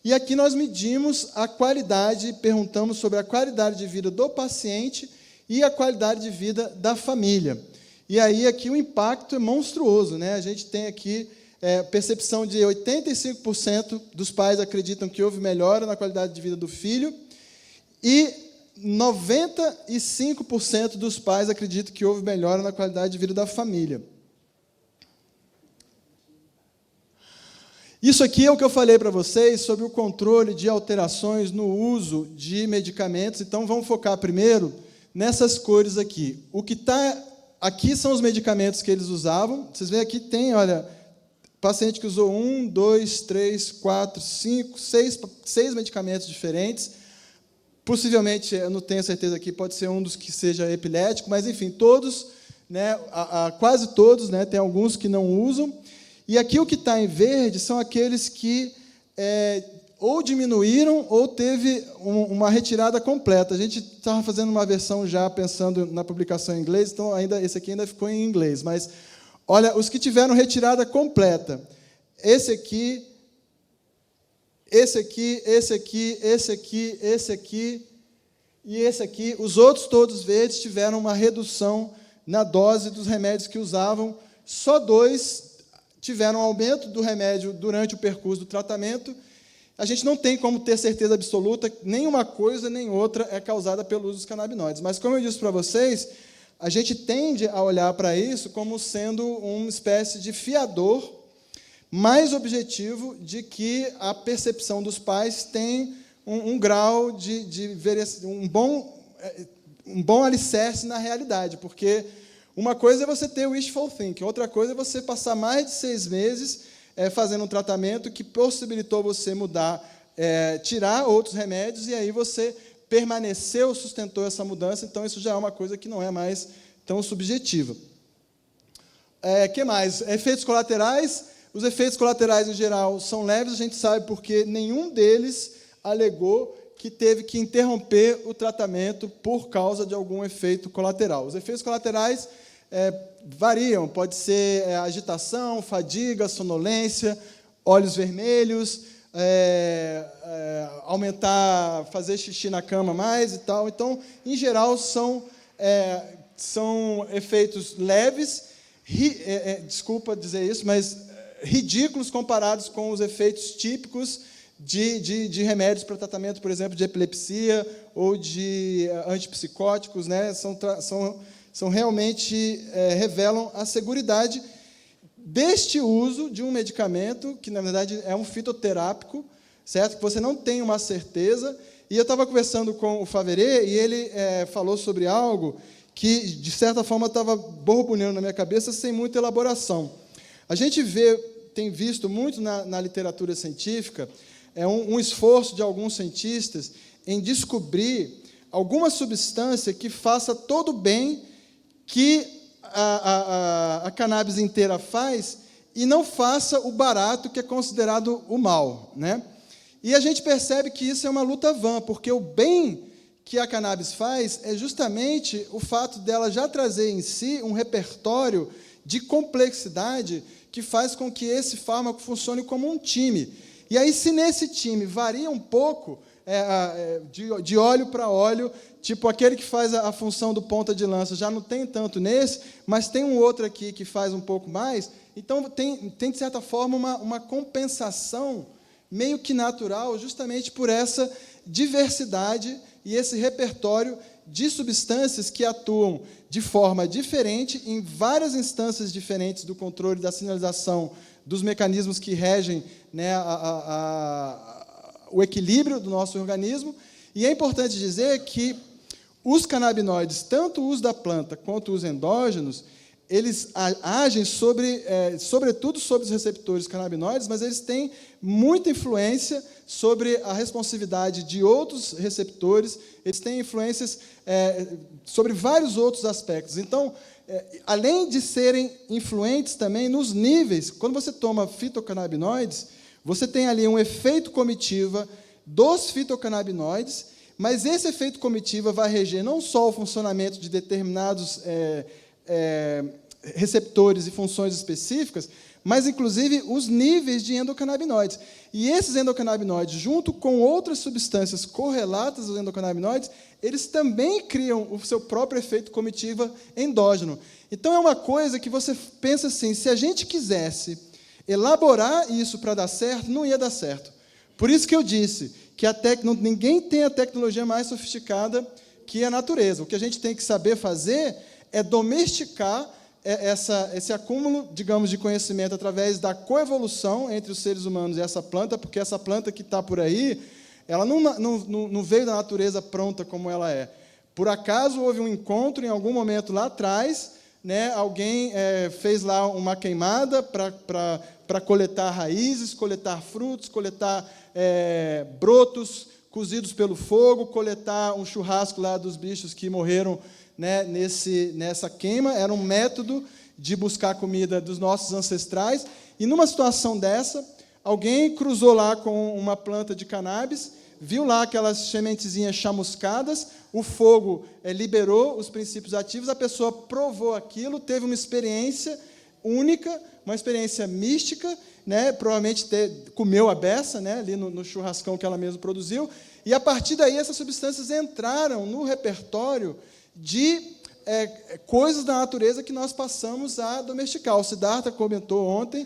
[SPEAKER 3] E aqui nós medimos a qualidade, perguntamos sobre a qualidade de vida do paciente e a qualidade de vida da família. E aí aqui o impacto é monstruoso, né? A gente tem aqui percepção de 85% dos pais acreditam que houve melhora na qualidade de vida do filho e 95% dos pais acreditam que houve melhora na qualidade de vida da família. Isso aqui é o que eu falei para vocês sobre o controle de alterações no uso de medicamentos. Então, vamos focar primeiro nessas cores aqui. O que está aqui são os medicamentos que eles usavam. Vocês veem aqui, tem, olha, paciente que usou 1, 2, 3, 4, 5, 6 medicamentos diferentes. Possivelmente, eu não tenho certeza aqui, pode ser um dos que seja epilético, mas, enfim, todos, né, quase todos, né, tem alguns que não usam. E aqui o que está em verde são aqueles que ou diminuíram ou teve uma retirada completa. A gente estava fazendo uma versão já pensando na publicação em inglês, então esse aqui ainda ficou em inglês. Mas, olha, os que tiveram retirada completa, esse aqui, esse aqui, esse aqui, esse aqui, esse aqui e esse aqui, os outros todos verdes tiveram uma redução na dose dos remédios que usavam, só 2 tiveram aumento do remédio durante o percurso do tratamento. A gente não tem como ter certeza absoluta, nem uma coisa nem outra é causada pelo uso dos canabinoides. Mas, como eu disse para vocês, a gente tende a olhar para isso como sendo uma espécie de fiador mais objetivo de que a percepção dos pais tem um grau um bom alicerce na realidade, porque uma coisa é você ter o wishful thinking, outra coisa é você passar mais de 6 meses fazendo um tratamento que possibilitou você mudar, tirar outros remédios, e aí você permaneceu, sustentou essa mudança, então isso já é uma coisa que não é mais tão subjetiva. Que mais? Efeitos colaterais. Os efeitos colaterais, em geral, são leves, a gente sabe porque nenhum deles alegou que teve que interromper o tratamento por causa de algum efeito colateral. Os efeitos colaterais variam, pode ser agitação, fadiga, sonolência, olhos vermelhos, aumentar, fazer xixi na cama mais e tal. Então, em geral, são efeitos leves, desculpa dizer isso, mas ridículos comparados com os efeitos típicos de remédios para tratamento, por exemplo, de epilepsia ou de antipsicóticos, né? São realmente revelam a seguridade deste uso de um medicamento que, na verdade, é um fitoterápico, certo? Que você não tem uma certeza. E eu estava conversando com o Faveré e ele falou sobre algo que, de certa forma, estava borbulhando na minha cabeça sem muita elaboração. A gente tem visto muito na literatura científica um esforço de alguns cientistas em descobrir alguma substância que faça todo o bem que a cannabis inteira faz e não faça o barato que é considerado o mal, né? E a gente percebe que isso é uma luta vã, porque o bem que a cannabis faz é justamente o fato dela já trazer em si um repertório de complexidade que faz com que esse fármaco funcione como um time. E aí, se nesse time varia um pouco, de óleo para óleo, tipo aquele que faz a função do ponta de lança, já não tem tanto nesse, mas tem um outro aqui que faz um pouco mais, então tem de certa forma, uma compensação meio que natural, justamente por essa diversidade e esse repertório de substâncias que atuam de forma diferente em várias instâncias diferentes do controle da sinalização dos mecanismos que regem, né, o equilíbrio do nosso organismo. E é importante dizer que os canabinoides, tanto o uso da planta quanto os endógenos, eles agem sobretudo sobre os receptores canabinoides, mas eles têm muita influência sobre a responsividade de outros receptores, eles têm influências sobre vários outros aspectos. Então, além de serem influentes também nos níveis, quando você toma fitocannabinoides, você tem ali um efeito comitiva dos fitocannabinoides, mas esse efeito comitiva vai reger não só o funcionamento de determinados receptores e funções específicas, mas, inclusive, os níveis de endocannabinoides. E esses endocannabinoides, junto com outras substâncias correlatas aos endocannabinoides, eles também criam o seu próprio efeito comitiva endógeno. Então, é uma coisa que você pensa assim, se a gente quisesse elaborar isso para dar certo, não ia dar certo. Por isso que eu disse que ninguém tem a tecnologia mais sofisticada que a natureza. O que a gente tem que saber fazer é domesticar esse acúmulo, digamos, de conhecimento através da coevolução entre os seres humanos e essa planta, porque essa planta que está por aí, ela não veio da natureza pronta como ela é. Por acaso houve um encontro em algum momento lá atrás, né, alguém fez lá uma queimada para coletar raízes, coletar frutos, coletar brotos cozidos pelo fogo, coletar um churrasco lá dos bichos que morreram, né, nessa queima. Era um método de buscar comida dos nossos ancestrais. E, numa situação dessa, alguém cruzou lá com uma planta de cannabis, viu lá aquelas sementezinhas chamuscadas, o fogo liberou os princípios ativos, a pessoa provou aquilo, teve uma experiência única, uma experiência mística, né, provavelmente comeu a beça, né, ali no churrascão que ela mesma produziu, e, a partir daí, essas substâncias entraram no repertório de coisas da natureza que nós passamos a domesticar. O Siddhartha comentou ontem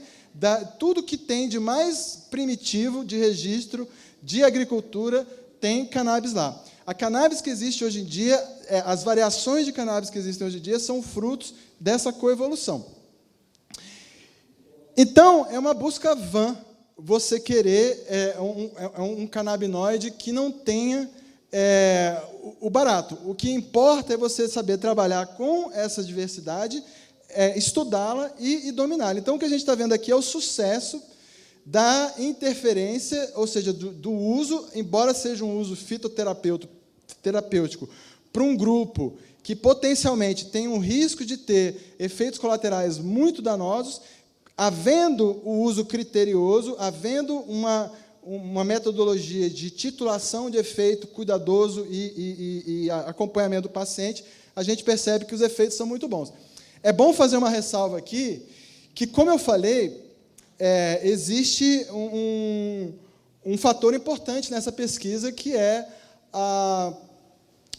[SPEAKER 3] tudo que tem de mais primitivo de registro de agricultura tem cannabis lá. A cannabis que existe hoje em dia, as variações de cannabis que existem hoje em dia são frutos dessa coevolução. Então, é uma busca vã você querer um canabinoide que não tenha o barato. O que importa é você saber trabalhar com essa diversidade, estudá-la e dominá-la. Então, o que a gente está vendo aqui é o sucesso da interferência, ou seja, do uso, embora seja um uso fitoterapêutico para um grupo que potencialmente tem um risco de ter efeitos colaterais muito danosos, havendo o uso criterioso, havendo uma metodologia de titulação de efeito cuidadoso e acompanhamento do paciente, a gente percebe que os efeitos são muito bons. É bom fazer uma ressalva aqui, que, como eu falei, existe um fator importante nessa pesquisa, que é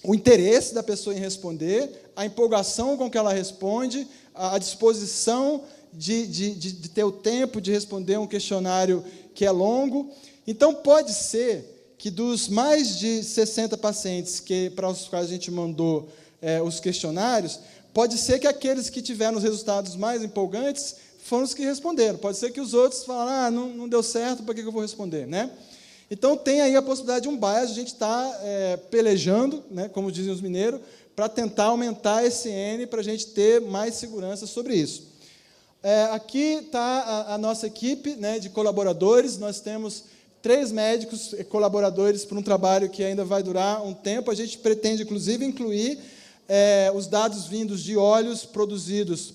[SPEAKER 3] o interesse da pessoa em responder, a empolgação com que ela responde, a disposição de ter o tempo de responder um questionário que é longo. Então, pode ser que, dos mais de 60 pacientes para os quais a gente mandou os questionários, pode ser que aqueles que tiveram os resultados mais empolgantes foram os que responderam. Pode ser que os outros falaram, não deu certo, para que eu vou responder, né? Então, tem aí a possibilidade de um bias, a gente está pelejando, né, como dizem os mineiros, para tentar aumentar esse N, para a gente ter mais segurança sobre isso. Aqui está a nossa equipe, né, de colaboradores. Nós temos 3 médicos colaboradores para um trabalho que ainda vai durar um tempo. A gente pretende, inclusive, incluir os dados vindos de óleos produzidos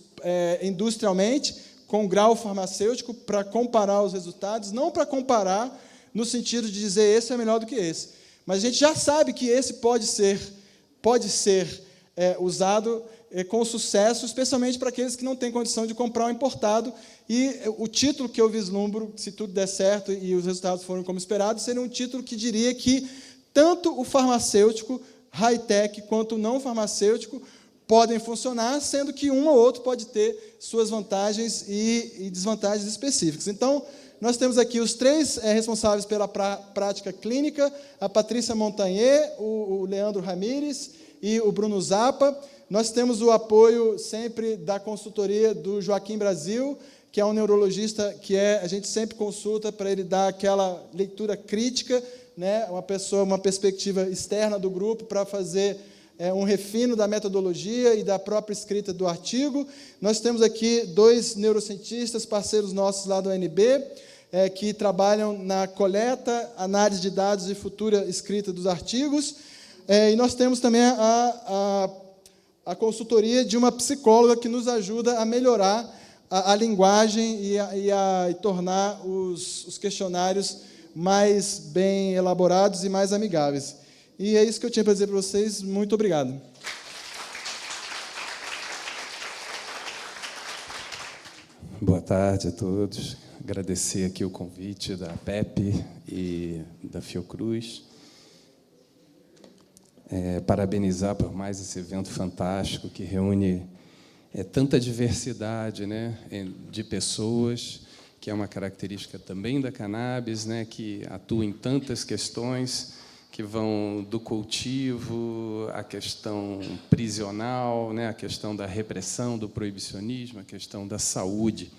[SPEAKER 3] industrialmente, com grau farmacêutico, para comparar os resultados, não para comparar no sentido de dizer esse é melhor do que esse, mas a gente já sabe que esse pode ser usado com sucesso, especialmente para aqueles que não têm condição de comprar o importado. E o título que eu vislumbro, se tudo der certo e os resultados forem como esperado, seria um título que diria que tanto o farmacêutico high-tech quanto o não farmacêutico podem funcionar, sendo que um ou outro pode ter suas vantagens e desvantagens específicas. Então, nós temos aqui os 3 responsáveis pela prática clínica, a Patrícia Montagnier, o Leandro Ramírez e o Bruno Zappa. Nós temos o apoio sempre da consultoria do Joaquim Brasil, que é um neurologista que a gente sempre consulta para ele dar aquela leitura crítica, né, uma perspectiva externa do grupo para fazer um refino da metodologia e da própria escrita do artigo. Nós temos aqui 2 neurocientistas, parceiros nossos lá do UNB, que trabalham na coleta, análise de dados e futura escrita dos artigos. E nós temos também a consultoria de uma psicóloga que nos ajuda a melhorar a linguagem e tornar os questionários mais bem elaborados e mais amigáveis. E é isso que eu tinha para dizer para vocês. Muito obrigado.
[SPEAKER 4] Boa tarde a todos. Agradecer aqui o convite da APEP e da Fiocruz. Parabenizar por mais esse evento fantástico que reúne tanta diversidade, né, de pessoas, que é uma característica também da cannabis, né, que atua em tantas questões que vão do cultivo, à questão prisional, né, a questão da repressão, do proibicionismo, a questão da saúde.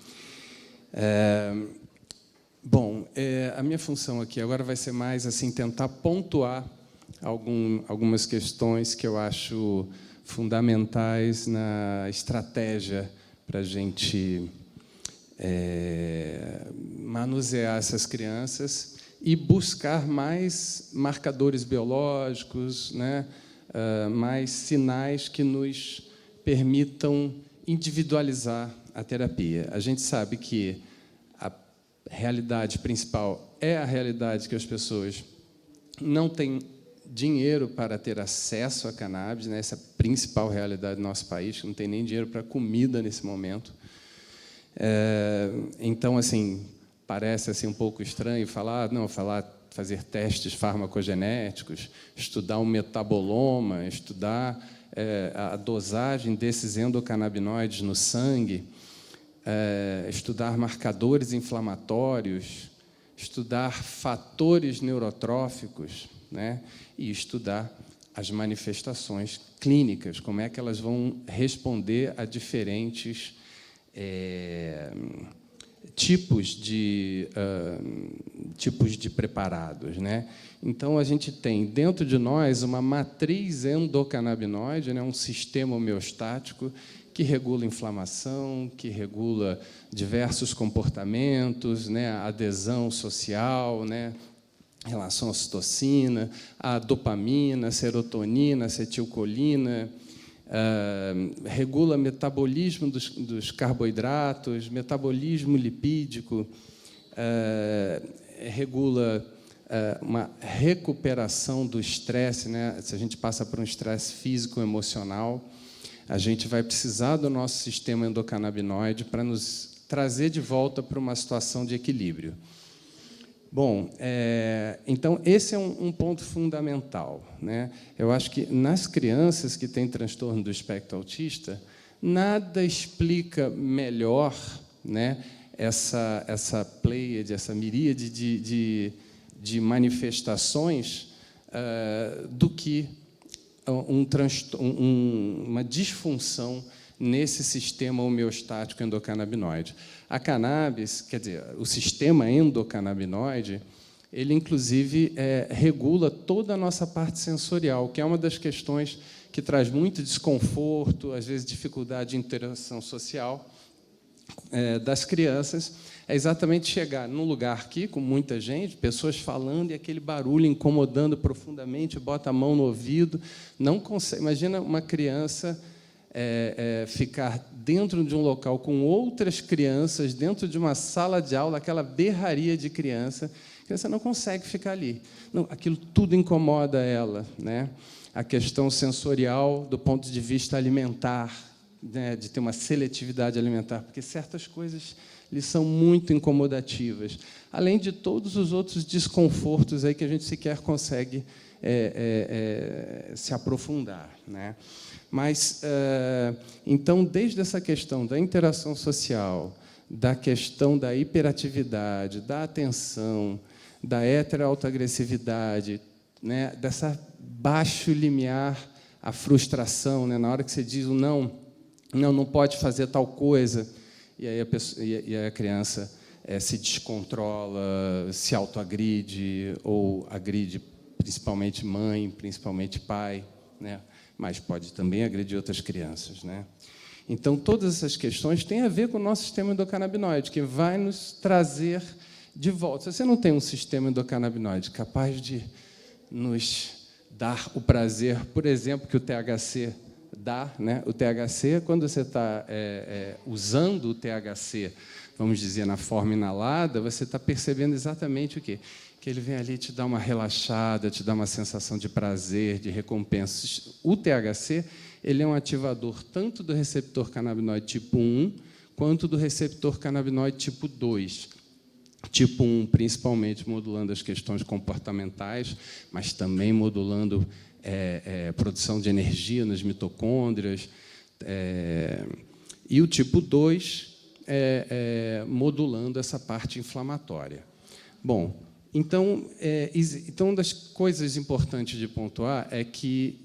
[SPEAKER 4] A minha função aqui agora vai ser mais assim tentar pontuar algumas questões que eu acho fundamentais na estratégia para a gente manusear essas crianças e buscar mais marcadores biológicos, né, mais sinais que nos permitam individualizar a terapia. A gente sabe que a realidade principal é a realidade que as pessoas não têm dinheiro para ter acesso à cannabis, né? Essa é a principal realidade do nosso país, que não tem nem dinheiro para comida nesse momento. Então, assim, parece assim um pouco estranho fazer testes farmacogenéticos, estudar um metaboloma, estudar a dosagem desses endocannabinoides no sangue, estudar marcadores inflamatórios, estudar fatores neurotróficos, né, e estudar as manifestações clínicas, como é que elas vão responder a diferentes tipos de preparados, né? Então, a gente tem dentro de nós uma matriz endocannabinoide, né, um sistema homeostático que regula a inflamação, que regula diversos comportamentos, né, a adesão social, né, em relação à ocitocina, à dopamina, serotonina, acetilcolina, regula o metabolismo dos carboidratos, metabolismo lipídico, regula uma recuperação do estresse, né? Se a gente passa por um estresse físico e emocional, a gente vai precisar do nosso sistema endocannabinoide para nos trazer de volta para uma situação de equilíbrio. Bom, então, esse é um ponto fundamental, né? Eu acho que, nas crianças que têm transtorno do espectro autista, nada explica melhor, né, essa pleiade, essa miríade de manifestações do que uma disfunção nesse sistema homeostático endocannabinoide. A cannabis, quer dizer, o sistema endocannabinoide, ele, inclusive, regula toda a nossa parte sensorial, que é uma das questões que traz muito desconforto, às vezes dificuldade de interação social das crianças. É exatamente chegar num lugar aqui, com muita gente, pessoas falando, e aquele barulho incomodando profundamente, bota a mão no ouvido, não consegue. Imagina uma criança ficar dentro de um local com outras crianças, dentro de uma sala de aula, aquela berraria de criança, a criança não consegue ficar ali. Não, aquilo tudo incomoda ela, né? A questão sensorial do ponto de vista alimentar, né, de ter uma seletividade alimentar, porque certas coisas lhes são muito incomodativas, além de todos os outros desconfortos aí que a gente sequer consegue se aprofundar, né? Mas, então, desde essa questão da interação social, da questão da hiperatividade, da atenção, da heteroautoagressividade, né, dessa baixo limiar à frustração, né, na hora que você diz o não pode fazer tal coisa, e aí a criança se descontrola, se autoagride, ou agride principalmente mãe, principalmente pai, né? mas pode também agredir outras crianças, né? Então, todas essas questões têm a ver com o nosso sistema endocannabinoide, que vai nos trazer de volta. Se você não tem um sistema endocannabinoide capaz de nos dar o prazer, por exemplo, que o THC dá, né? O THC, quando você está usando o THC, vamos dizer, na forma inalada, você está percebendo exatamente o quê? Que ele vem ali te dar uma relaxada, te dá uma sensação de prazer, de recompensa. O THC, ele é um ativador tanto do receptor canabinoide tipo 1, quanto do receptor canabinoide tipo 2. Tipo 1, principalmente modulando as questões comportamentais, mas também modulando produção de energia nas mitocôndrias. E o tipo 2, modulando essa parte inflamatória. Bom, então, uma das coisas importantes de pontuar é que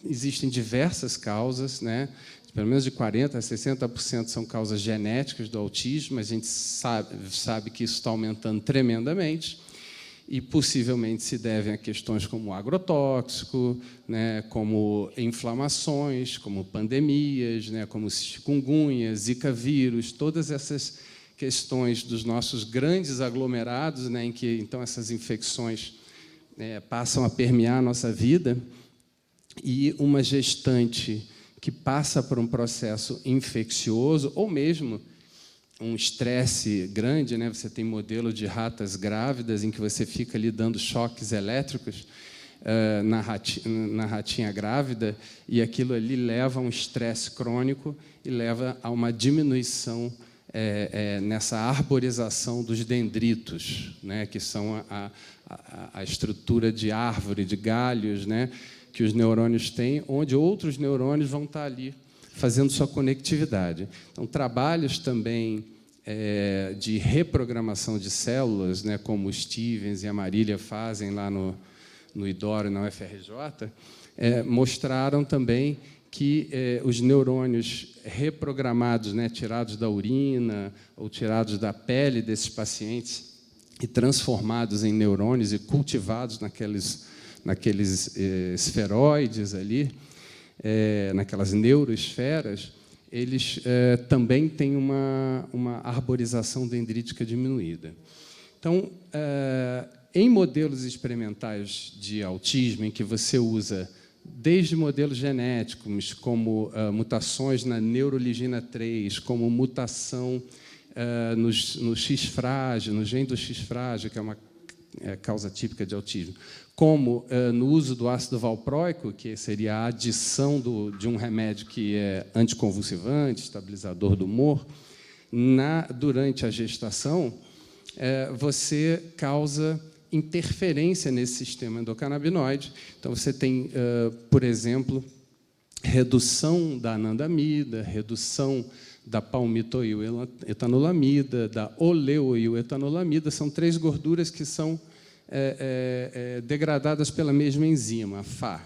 [SPEAKER 4] existem diversas causas, né? Pelo menos de 40% a 60% são causas genéticas do autismo, mas a gente sabe que isso está aumentando tremendamente, e possivelmente se devem a questões como agrotóxico, né, como inflamações, como pandemias, né, como chikungunya, zika vírus, todas essas questões dos nossos grandes aglomerados, né, em que então essas infecções passam a permear a nossa vida, e uma gestante que passa por um processo infeccioso, ou mesmo um estresse grande, né? Você tem modelo de ratas grávidas em que você fica ali dando choques elétricos na ratinha grávida, e aquilo ali leva a um estresse crônico e leva a uma diminuição nessa arborização dos dendritos, né? Que são a estrutura de árvore, de galhos, né? Que os neurônios têm, onde outros neurônios vão estar ali fazendo sua conectividade. Então, trabalhos também de reprogramação de células, né, como o Stevens e a Marília fazem lá no IDOR e na UFRJ, mostraram também que os neurônios reprogramados, né, tirados da urina ou tirados da pele desses pacientes e transformados em neurônios e cultivados naqueles esferoides ali, naquelas neuroesferas, eles também têm uma arborização dendrítica diminuída. Então, em modelos experimentais de autismo, em que você usa desde modelos genéticos, como mutações na neuroligina 3, como mutação no X frágil, no gene do X frágil, que é uma causa típica de autismo, como no uso do ácido valproico, que seria a adição de um remédio que é anticonvulsivante, estabilizador do humor, durante a gestação, você causa interferência nesse sistema endocannabinoide. Então, você tem, por exemplo, da anandamida, redução da palmitoiletanolamida, da oleoiletanolamida. São 3 gorduras que são degradadas pela mesma enzima, a FA.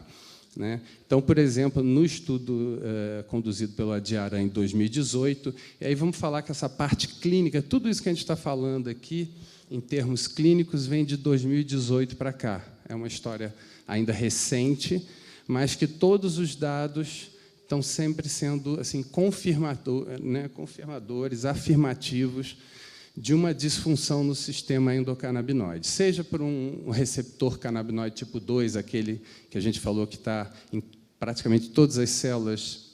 [SPEAKER 4] Né? Então, por exemplo, no estudo conduzido pelo Adiara em 2018, e aí vamos falar que essa parte clínica, tudo isso que a gente está falando aqui, em termos clínicos, vem de 2018 para cá. É uma história ainda recente, mas que todos os dados estão sempre sendo assim, confirmadores, afirmativos de uma disfunção no sistema endocannabinoide, seja por um receptor canabinoide tipo 2, aquele que a gente falou que está em praticamente todas as células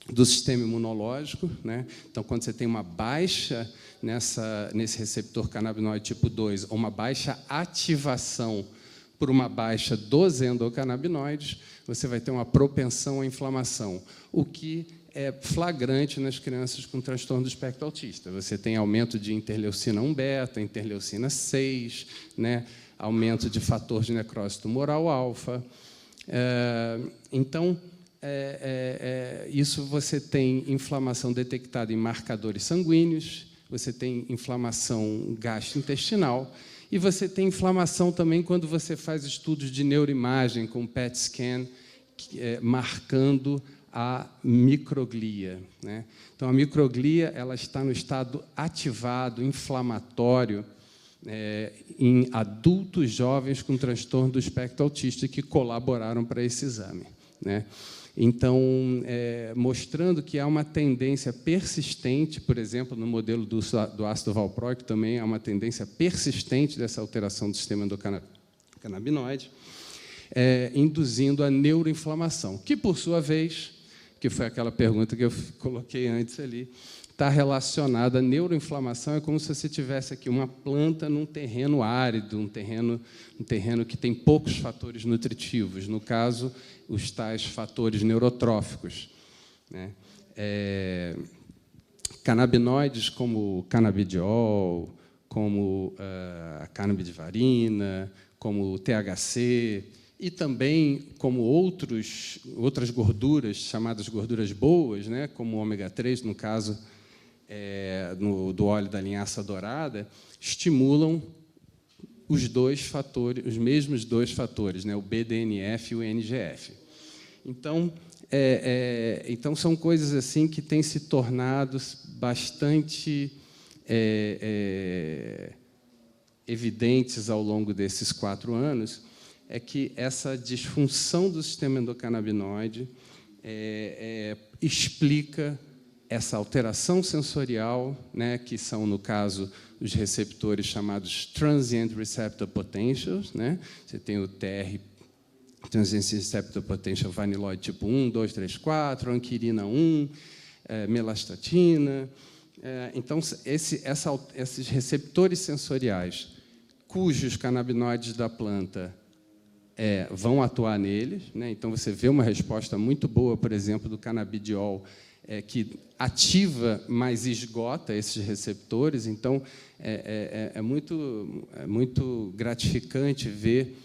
[SPEAKER 4] do sistema imunológico, né? Então, quando você tem uma baixa nesse receptor canabinoide tipo 2, ou uma baixa ativação por uma baixa dos endocannabinoides, você vai ter uma propensão à inflamação, o que é flagrante nas crianças com transtorno do espectro autista. Você tem aumento de interleucina 1-beta, interleucina 6, né? Aumento de fator de necrose tumoral alfa. Então, isso você tem inflamação detectada em marcadores sanguíneos, você tem inflamação gastrointestinal, e você tem inflamação também quando você faz estudos de neuroimagem com PET scan, marcando a microglia, né? Então, a microglia ela está no estado ativado, inflamatório, em adultos jovens com transtorno do espectro autista que colaboraram para esse exame. né? Então, mostrando que há uma tendência persistente, por exemplo, no modelo do ácido valproico também há uma tendência persistente dessa alteração do sistema endocannabinoide, induzindo a neuroinflamação, que, por sua vez, que foi aquela pergunta que eu coloquei antes ali, está relacionada à neuroinflamação. É como se você tivesse aqui uma planta num terreno árido, um terreno que tem poucos fatores nutritivos, no caso, os tais fatores neurotróficos, né? Canabinoides como canabidiol, como a canabidivarina, como o THC, e também como outras gorduras, chamadas gorduras boas, né, como o ômega 3, no caso do óleo da linhaça dourada, estimulam os mesmos dois fatores, né, o BDNF e o NGF. Então, são coisas assim que têm se tornado bastante evidentes ao longo desses 4 anos, é que essa disfunção do sistema endocannabinoide explica essa alteração sensorial, né, que são, no caso, os receptores chamados Transient Receptor Potentials, né? Você tem o TR, Transient Receptor Potential Vanilloide tipo 1, 2, 3, 4, anquirina 1, melastatina. Então, esses receptores sensoriais, cujos canabinoides da planta vão atuar neles, né? Então, você vê uma resposta muito boa, por exemplo, do canabidiol, que ativa, mas esgota esses receptores. Então, é muito gratificante ver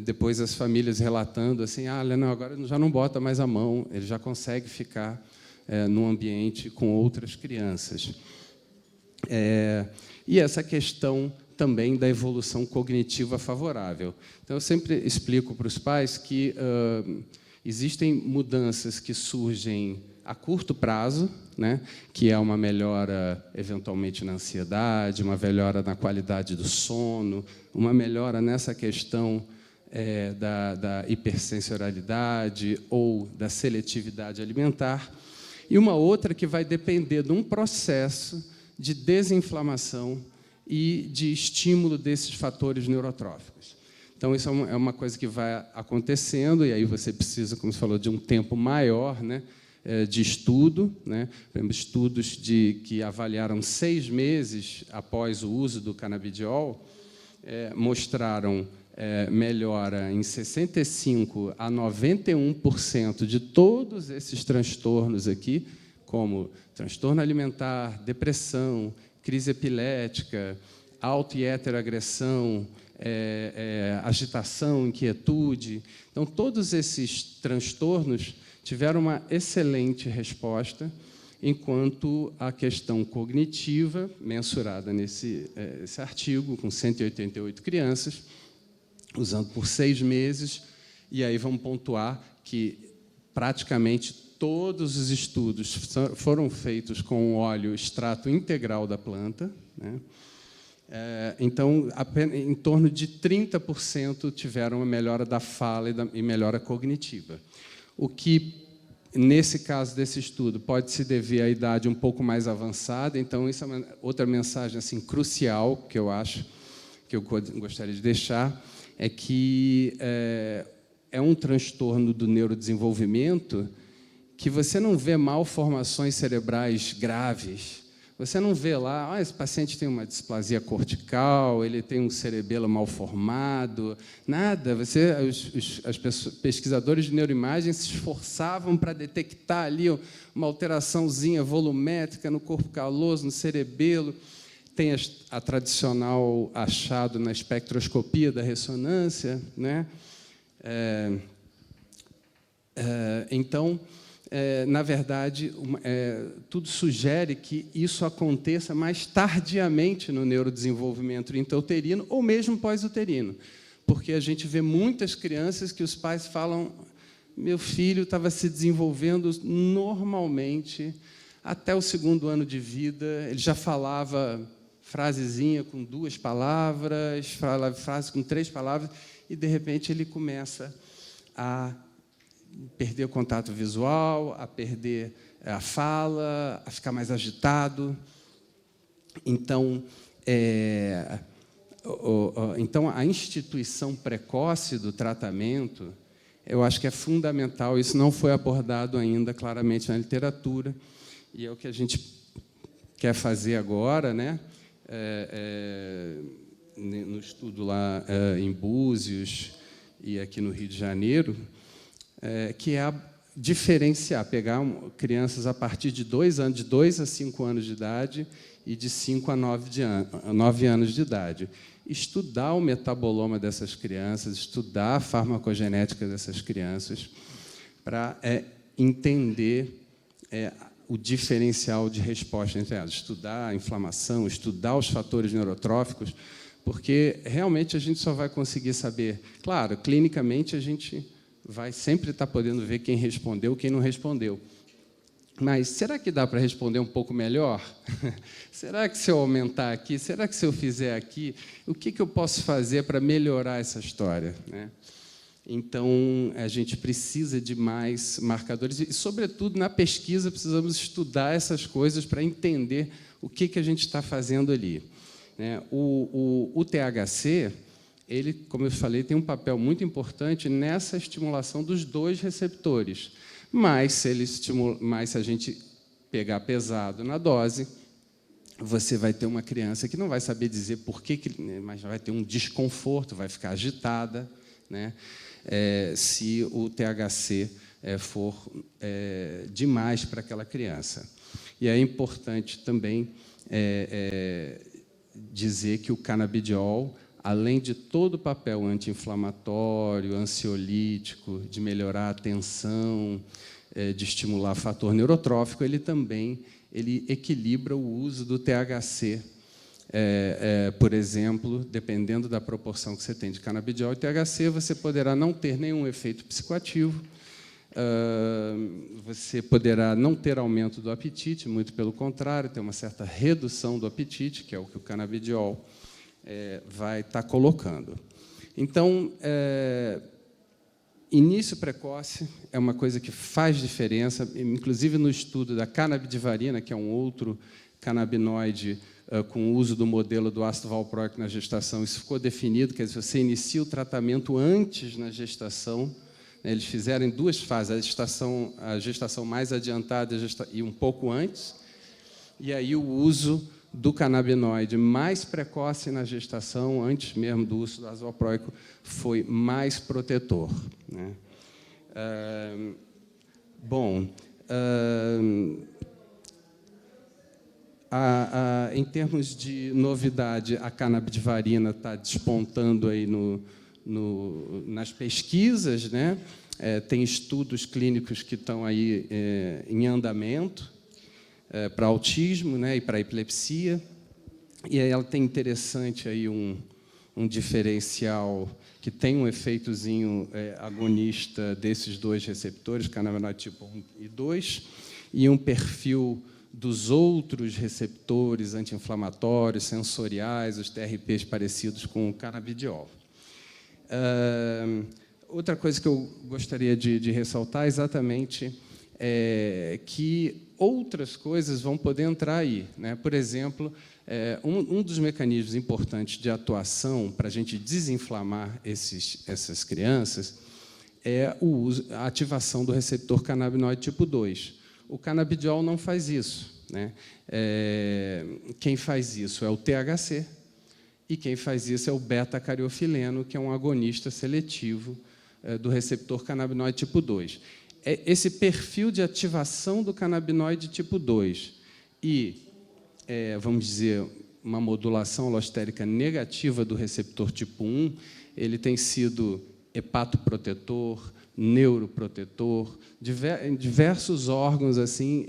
[SPEAKER 4] depois as famílias relatando assim: não, agora já não bota mais a mão, ele já consegue ficar num ambiente com outras crianças. E essa questão também da evolução cognitiva favorável. Então, eu sempre explico para os pais que existem mudanças que surgem a curto prazo, né, que é uma melhora, eventualmente, na ansiedade, uma melhora na qualidade do sono, uma melhora nessa questão da hipersensorialidade ou da seletividade alimentar, e uma outra que vai depender de um processo de desinflamação e de estímulo desses fatores neurotróficos. Então, isso é uma coisa que vai acontecendo, e aí você precisa, como você falou, de um tempo maior, né, de estudo, né? Estudos que avaliaram 6 meses após o uso do canabidiol mostraram melhora em 65% a 91% de todos esses transtornos aqui, como transtorno alimentar, depressão, crise epilética, auto- e heteroagressão, agitação, inquietude. Então, todos esses transtornos tiveram uma excelente resposta, enquanto a questão cognitiva, mensurada nesse artigo, com 188 crianças, usando por 6 meses, e aí vamos pontuar que praticamente todos os estudos foram feitos com o óleo extrato integral da planta, né? Então, em torno de 30% tiveram uma melhora da fala e melhora cognitiva. O que, nesse caso desse estudo, pode se dever à idade um pouco mais avançada. Então, isso é uma outra mensagem assim, crucial, que eu acho, que eu gostaria de deixar, é que é um transtorno do neurodesenvolvimento que você não vê malformações cerebrais graves. Você não vê lá, esse paciente tem uma displasia cortical, ele tem um cerebelo mal formado, nada. Os pesquisadores de neuroimagem se esforçavam para detectar ali uma alteraçãozinha volumétrica no corpo caloso, no cerebelo. Tem a tradicional achado na espectroscopia da ressonância, né? Então, na verdade, tudo sugere que isso aconteça mais tardiamente no neurodesenvolvimento intrauterino ou mesmo pós-uterino, porque a gente vê muitas crianças que os pais falam: meu filho estava se desenvolvendo normalmente até o 2º ano de vida, ele já falava frasezinha com 2 palavras, falava frase com 3 palavras, e, de repente, ele começa a perder o contato visual, a perder a fala, a ficar mais agitado. Então, então, a instituição precoce do tratamento, eu acho que é fundamental. Isso não foi abordado ainda claramente na literatura, e é o que a gente quer fazer agora, né? No estudo lá em Búzios e aqui no Rio de Janeiro, que é diferenciar, pegar crianças a partir de 2 anos, de 2 a 5 anos de idade e de 5 a 9 anos de idade. Estudar o metaboloma dessas crianças, estudar a farmacogenética dessas crianças, para entender o diferencial de resposta entre elas, estudar a inflamação, estudar os fatores neurotróficos, porque realmente a gente só vai conseguir saber. Claro, clinicamente a gente vai sempre estar podendo ver quem respondeu, quem não respondeu. Mas será que dá para responder um pouco melhor? Será que se eu aumentar aqui, será que se eu fizer aqui, o que eu posso fazer para melhorar essa história, né? Então, a gente precisa de mais marcadores e, sobretudo, na pesquisa, precisamos estudar essas coisas para entender o que a gente está fazendo ali. O THC, ele, como eu falei, tem um papel muito importante nessa estimulação dos 2 receptores. Mas, se a gente pegar pesado na dose, você vai ter uma criança que não vai saber dizer por que, mas vai ter um desconforto, vai ficar agitada, né? Se o THC for demais para aquela criança. E é importante também dizer que o canabidiol, além de todo o papel anti-inflamatório, ansiolítico, de melhorar a atenção, de estimular fator neurotrófico, ele também equilibra o uso do THC. Por exemplo, dependendo da proporção que você tem de canabidiol e THC, você poderá não ter nenhum efeito psicoativo, você poderá não ter aumento do apetite, muito pelo contrário, ter uma certa redução do apetite, que é o que o canabidiol vai estar colocando. Então, início precoce é uma coisa que faz diferença, inclusive no estudo da canabidivarina, que é um outro canabinoide com o uso do modelo do ácido valproico na gestação. Isso ficou definido, quer dizer, você inicia o tratamento antes na gestação. Eles fizeram em 2 fases, a gestação mais adiantada e um pouco antes, e aí o uso do canabinoide mais precoce na gestação, antes mesmo do uso do ácido valproico, foi mais protetor, né? Em termos de novidade, a canabidivarina está despontando aí nas pesquisas, né? Tem estudos clínicos que estão aí em andamento para autismo, né, e para epilepsia. E aí ela tem interessante aí um diferencial que tem um efeitozinho agonista desses 2 receptores, canabinoide tipo 1 e 2, e um perfil dos outros receptores anti-inflamatórios, sensoriais, os TRPs parecidos com o canabidiol. Outra coisa que eu gostaria de ressaltar exatamente é que outras coisas vão poder entrar aí, né? Por exemplo, um dos mecanismos importantes de atuação para a gente desinflamar essas crianças é a ativação do receptor canabinoide tipo 2. O canabidiol não faz isso, né? Quem faz isso é o THC, e quem faz isso é o beta-cariofileno, que é um agonista seletivo do receptor canabinoide tipo 2. Esse perfil de ativação do canabinoide tipo 2 e, vamos dizer, uma modulação alostérica negativa do receptor tipo 1, ele tem sido hepatoprotetor, neuroprotetor, em diversos órgãos, assim,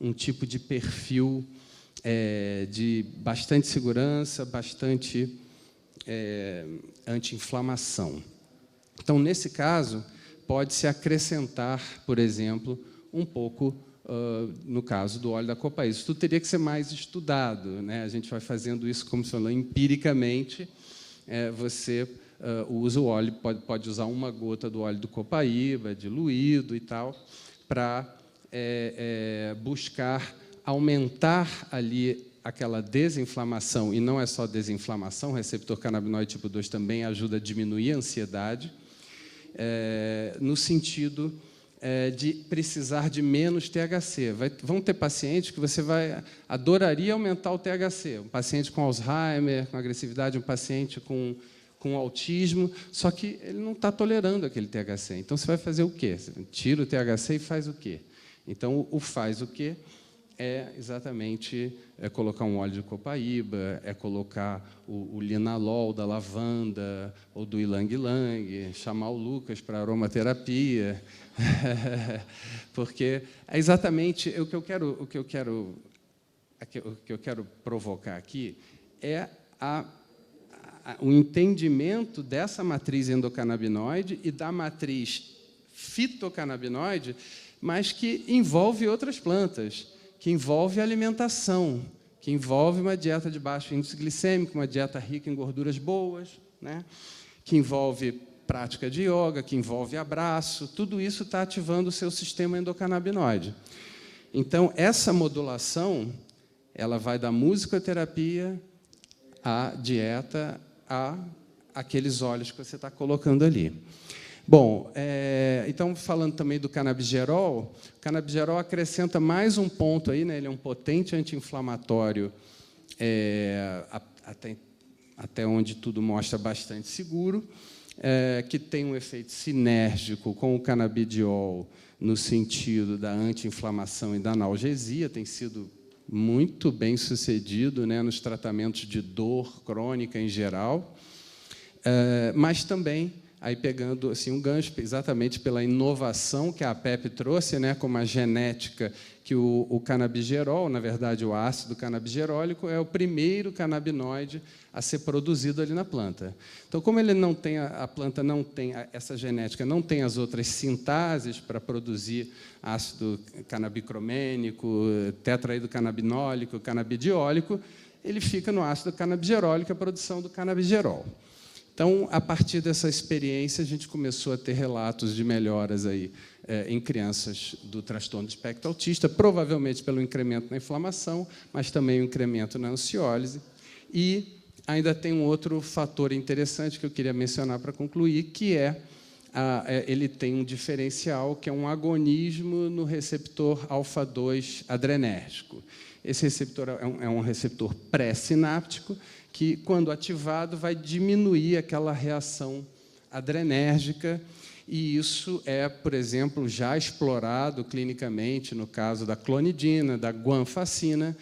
[SPEAKER 4] um tipo de perfil de bastante segurança, bastante anti-inflamação. Então, nesse caso, pode-se acrescentar, por exemplo, um pouco, no caso do óleo da copaíba. Isso tudo teria que ser mais estudado, né? A gente vai fazendo isso, como se falou, empiricamente. Você usa o óleo, pode usar uma gota do óleo do copaíba, diluído e tal, para buscar aumentar ali aquela desinflamação, e não é só desinflamação, o receptor canabinoide tipo 2 também ajuda a diminuir a ansiedade, no sentido de precisar de menos THC. Vão ter pacientes que você adoraria aumentar o THC, um paciente com Alzheimer, com agressividade, um paciente com autismo, só que ele não está tolerando aquele THC. Então, você vai fazer o quê? Você tira o THC e faz o quê? Então, o faz o quê é exatamente colocar um óleo de copaíba, colocar o linalol da lavanda ou do ylang-ylang, chamar o Lucas para aromaterapia, porque é exatamente o que eu quero provocar aqui é o entendimento dessa matriz endocannabinoide e da matriz fitocannabinoide, mas que envolve outras plantas, que envolve alimentação, que envolve uma dieta de baixo índice glicêmico, uma dieta rica em gorduras boas, né? Que envolve prática de yoga, que envolve abraço, tudo isso está ativando o seu sistema endocannabinoide. Então, essa modulação ela vai da musicoterapia à dieta, a aqueles óleos que você está colocando ali. Bom, então, falando também do canabigerol, o canabigerol acrescenta mais um ponto aí, né? Ele é um potente anti-inflamatório, até onde tudo mostra bastante seguro, que tem um efeito sinérgico com o canabidiol no sentido da anti-inflamação e da analgesia, tem sido muito bem sucedido, né, nos tratamentos de dor crônica em geral, mas também, aí pegando assim, um gancho exatamente pela inovação que a APEP trouxe, né, como a genética, que o canabigerol, na verdade, o ácido canabigerólico, é o primeiro canabinoide a ser produzido ali na planta. Então, como ele não tem, a planta não tem, essa genética não tem as outras sintases para produzir ácido canabicromênico, tetraidrocannabinólico, canabidiólico, ele fica no ácido canabigerólico, a produção do canabigerol. Então, a partir dessa experiência, a gente começou a ter relatos de melhoras aí, em crianças do transtorno do espectro autista, provavelmente pelo incremento na inflamação, mas também o incremento na ansiólise. E ainda tem um outro fator interessante que eu queria mencionar para concluir, que ele tem um diferencial, que é um agonismo no receptor alfa-2 adrenérgico. Esse receptor é um receptor pré-sináptico, que, quando ativado, vai diminuir aquela reação adrenérgica, e isso é, por exemplo, já explorado clinicamente no caso da clonidina, da guanfacina,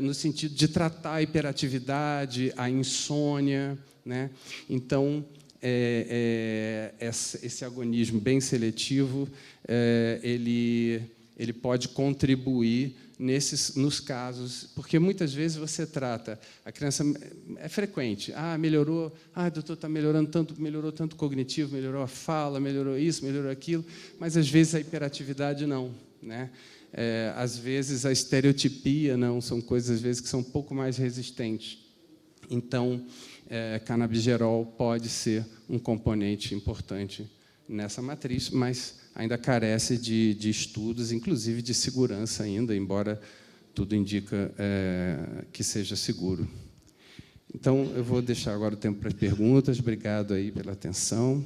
[SPEAKER 4] no sentido de tratar a hiperatividade, a insônia, né? Então, esse agonismo bem seletivo, ele pode contribuir nos casos, porque muitas vezes você trata a criança, é frequente, melhorou, doutor, está melhorando tanto, melhorou tanto o cognitivo, melhorou a fala, melhorou isso, melhorou aquilo, mas às vezes a hiperatividade não, né? Às vezes a estereotipia não, são coisas às vezes que são um pouco mais resistentes. Então, canabigerol pode ser um componente importante nessa matriz, mas ainda carece de estudos, inclusive de segurança ainda, embora tudo indica que seja seguro. Então, eu vou deixar agora o tempo para perguntas. Obrigado aí pela atenção.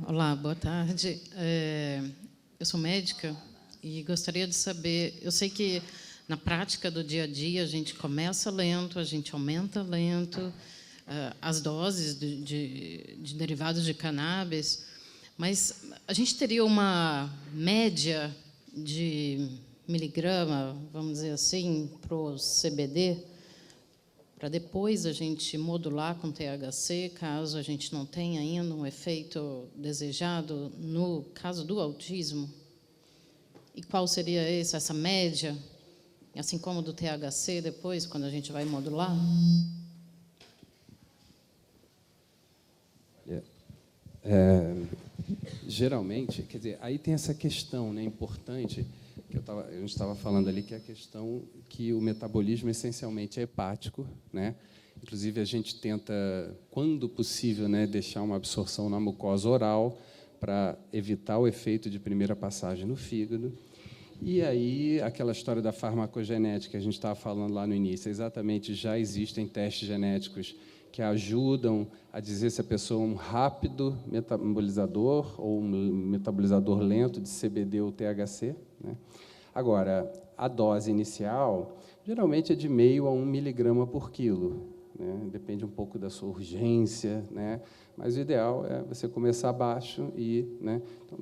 [SPEAKER 5] Olá, boa tarde. Eu sou médica e gostaria de saber... Eu sei que, na prática do dia a dia, a gente começa lento, a gente aumenta lento, as doses de derivados de cannabis, mas a gente teria uma média de miligrama, vamos dizer assim, para o CBD, para depois a gente modular com THC, caso a gente não tenha ainda um efeito desejado no caso do autismo? E qual seria essa média, assim como do THC depois, quando a gente vai modular?
[SPEAKER 4] Geralmente, quer dizer, aí tem essa questão, né, importante, a gente estava falando ali, que é a questão que o metabolismo essencialmente é hepático, né? Inclusive, a gente tenta, quando possível, né, deixar uma absorção na mucosa oral para evitar o efeito de primeira passagem no fígado. E aí, aquela história da farmacogenética que a gente estava falando lá no início, exatamente, já existem testes genéticos que ajudam a dizer se a pessoa é um rápido metabolizador ou um metabolizador lento de CBD ou THC, né? Agora, a dose inicial, geralmente, é de 0,5 a 1 miligrama por quilo, né? Depende um pouco da sua urgência, né? Mas o ideal é você começar abaixo e, né? Então,